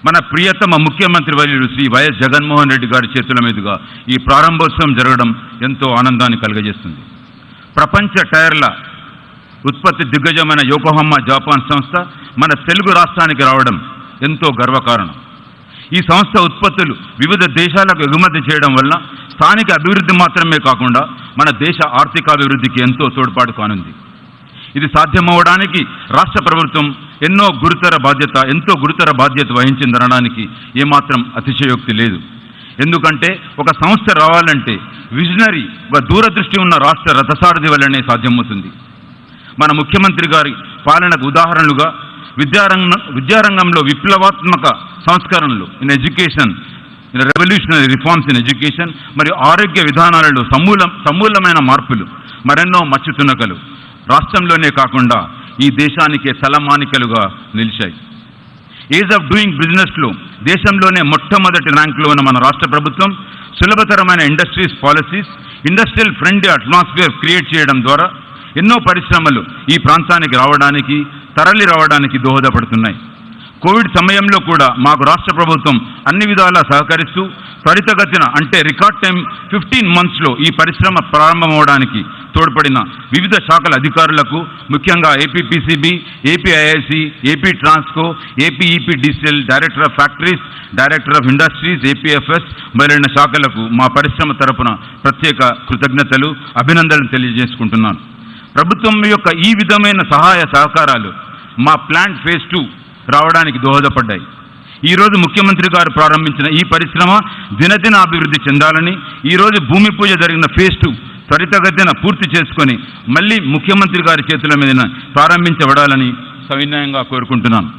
మన ప్రియతమ ముఖ్యమంత్రి వర్యులు Shri YS Jaganmohan Reddy గారి చేతుల మీదుగా ఈ ప్రారంభోత్సవం జరగడం ఎంతో ఆనందాన్ని కలుగజేస్తుంది. ప్రపంచ టైర్ల ఉత్పత్తి దిగ్గజమైన యోకోహామా జపాన్ సంస్థ మన తెలుగు రాష్ట్రానికి రావడం ఎంతో గర్వకారణం. ఈ సంస్థ ఉత్పత్తులు వివిధ దేశాలకు ఎగుమతి చేయడం వల్ల స్థానిక అభివృద్ధి మాత్రమే కాకుండా మన దేశ ఆర్థికాభివృద్ధికి ఎంతో తోడ్పాటు కానుంది. ఇది సాధ్యమవడానికి రాష్ట్ర ప్రభుత్వం ఎంతో గురుతర బాధ్యత వహించిందనడానికి ఏమాత్రం అతిశయోక్తి లేదు. ఎందుకంటే ఒక సంస్థ రావాలంటే విజనరీ, ఒక దూరదృష్టి ఉన్న రాష్ట్ర రథసారథి వల్లనే సాధ్యమవుతుంది. మన ముఖ్యమంత్రి గారి పాలనకు ఉదాహరణలుగా విద్యారంగంలో విప్లవాత్మక సంస్కరణలు in education, in revolutionary reforms in education మరియు ఆరోగ్య విధానాలలో సమూలమైన మార్పులు, మరెన్నో మచ్చుతునకలు రాష్ట్రంలోనే కాకుండా ఈ దేశానికే తలమానికలుగా నిలిచాయి. ఈజ్ ఆఫ్ డూయింగ్ బిజినెస్లో దేశంలోనే మొట్టమొదటి ర్యాంకులో ఉన్న మన రాష్ట్ర ప్రభుత్వం సులభతరమైన industries policies, industrial friendly atmosphere create చేయడం ద్వారా ఎన్నో పరిశ్రమలు ఈ ప్రాంతానికి తరలి రావడానికి దోహదపడుతున్నాయి. కోవిడ్ సమయంలో కూడా మాకు రాష్ట్ర ప్రభుత్వం అన్ని విధాలా సహకరిస్తూ త్వరితగతిన అంటే రికార్డ్ టైం 15 monthsలో ఈ పరిశ్రమ ప్రారంభమవడానికి తోడ్పడిన వివిధ శాఖల అధికారులకు, ముఖ్యంగా APPCB, APIIC, AP Transco, APEPDCL, director of factories, director of industries, APFS మొదలైన శాఖలకు మా పరిశ్రమ తరపున ప్రత్యేక కృతజ్ఞతలు, అభినందనలు తెలియజేసుకుంటున్నాను. ప్రభుత్వం యొక్క ఈ విధమైన సహాయ సహకారాలు మా ప్లాంట్ ఫేజ్ 2 రావడానికి దోహదపడ్డాయి. ఈరోజు ముఖ్యమంత్రి గారు ప్రారంభించిన ఈ పరిశ్రమ దినదిన అభివృద్ధి చెందాలని, ఈరోజు భూమి పూజ జరిగిన ఫేజ్ 2 త్వరితగతిన పూర్తి చేసుకొని మళ్ళీ ముఖ్యమంత్రి గారి చేతుల మీద ప్రారంభించబడాలని సవినయంగా కోరుకుంటున్నాను.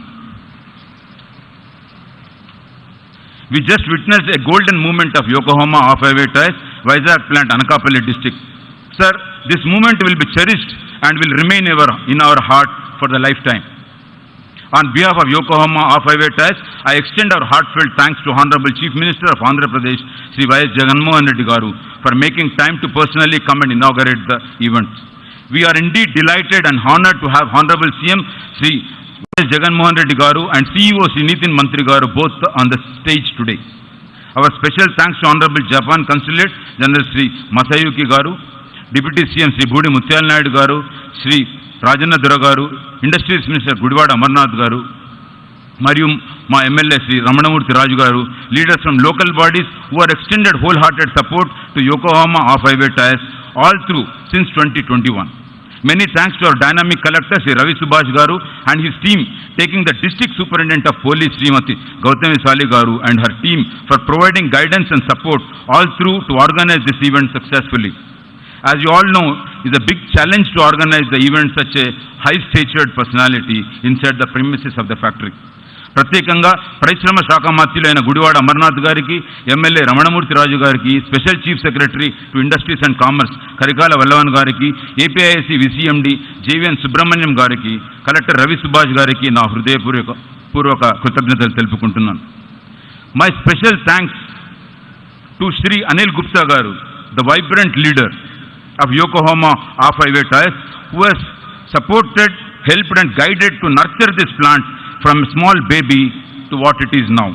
We just witnessed a golden movement of Yokohama off-highway tires, Vizag plant, Anakapalli district. Sir, this movement will be cherished and will remain ever in our heart for the lifetime. On behalf of Yokohama off-highway tires, I extend our heartfelt thanks to Honorable Chief Minister of Andhra Pradesh, Sri Jagan garu, for making time to personally come and inaugurate the event. We are indeed delighted and honored to have Honorable CM Sri Jagan garu and CEO Sri Nitin Mantri garu both on the stage today. Our special thanks to Honorable Japan Consulate General Sri Masayuki garu, Deputy CM Sri Budi Mutyal Naidu garu, Sri Greatandhra garu, Industries Minister Gudivada Amarnath garu, మరియు మా MLA Shri Ramanamurthy Raju గారు, leaders from local bodies who are extended wholehearted support to Yokohama off-highway tires all through since 2021. Many thanks to our dynamic collector Sri Ravi Subhash garu and his team, taking the district superintendent of police Srimati Gautami Sali garu and her team for providing guidance and support all through to organize this event successfully. As you all know, it's a big challenge to organize the event such a high-statured personality inside the premises of the factory. ప్రత్యేకంగా పరిశ్రమ శాఖ మంత్రులు అయిన గుడివాడ అమర్నాథ్ గారికి, MLA Ramanamurthy రాజు గారికి, special chief secretary to industries and commerce Karikala Vallavan గారికి, APIIC విసిఎండి జేవీఎన్ Subrahmanyam గారికి, collector Ravi Subhash గారికి నా హృదయపూర్వక కృతజ్ఞతలు తెలుపుకుంటున్నాను. My special thanks to Shri Anil Gupta garu, the vibrant leader of Yokohama off-highway tires, who has supported, helped and guided to nurture this plant from a small baby to what it is now.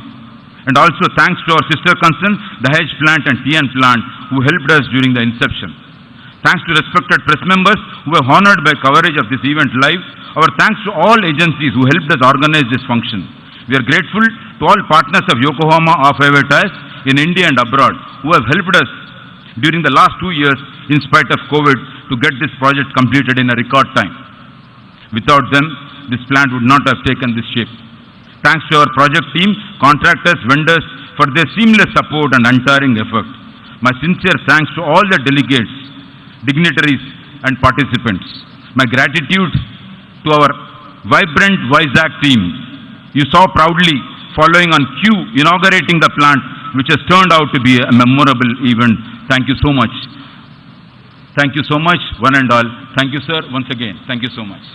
And also thanks to our sister concern, the Dahej plant and TN plant, who helped us during the inception. Thanks to respected press members who were honored by coverage of this event live. Our thanks to all agencies who helped us organize this function. We are grateful to all partners of Yokohama off-highway tires in India and abroad who have helped us during the last 2 years in spite of COVID to get this project completed in a record time. Without them, this plant would not have taken this shape. Thanks to our project team, contractors, vendors for their seamless support and untiring effort. My sincere thanks to all the delegates, dignitaries and participants. My gratitude to our vibrant Vizag team. You saw proudly following on cue inaugurating the plant, which has turned out to be a memorable event. Thank you so much. Thank you so much, one and all. Thank you, sir, once again. Thank you so much.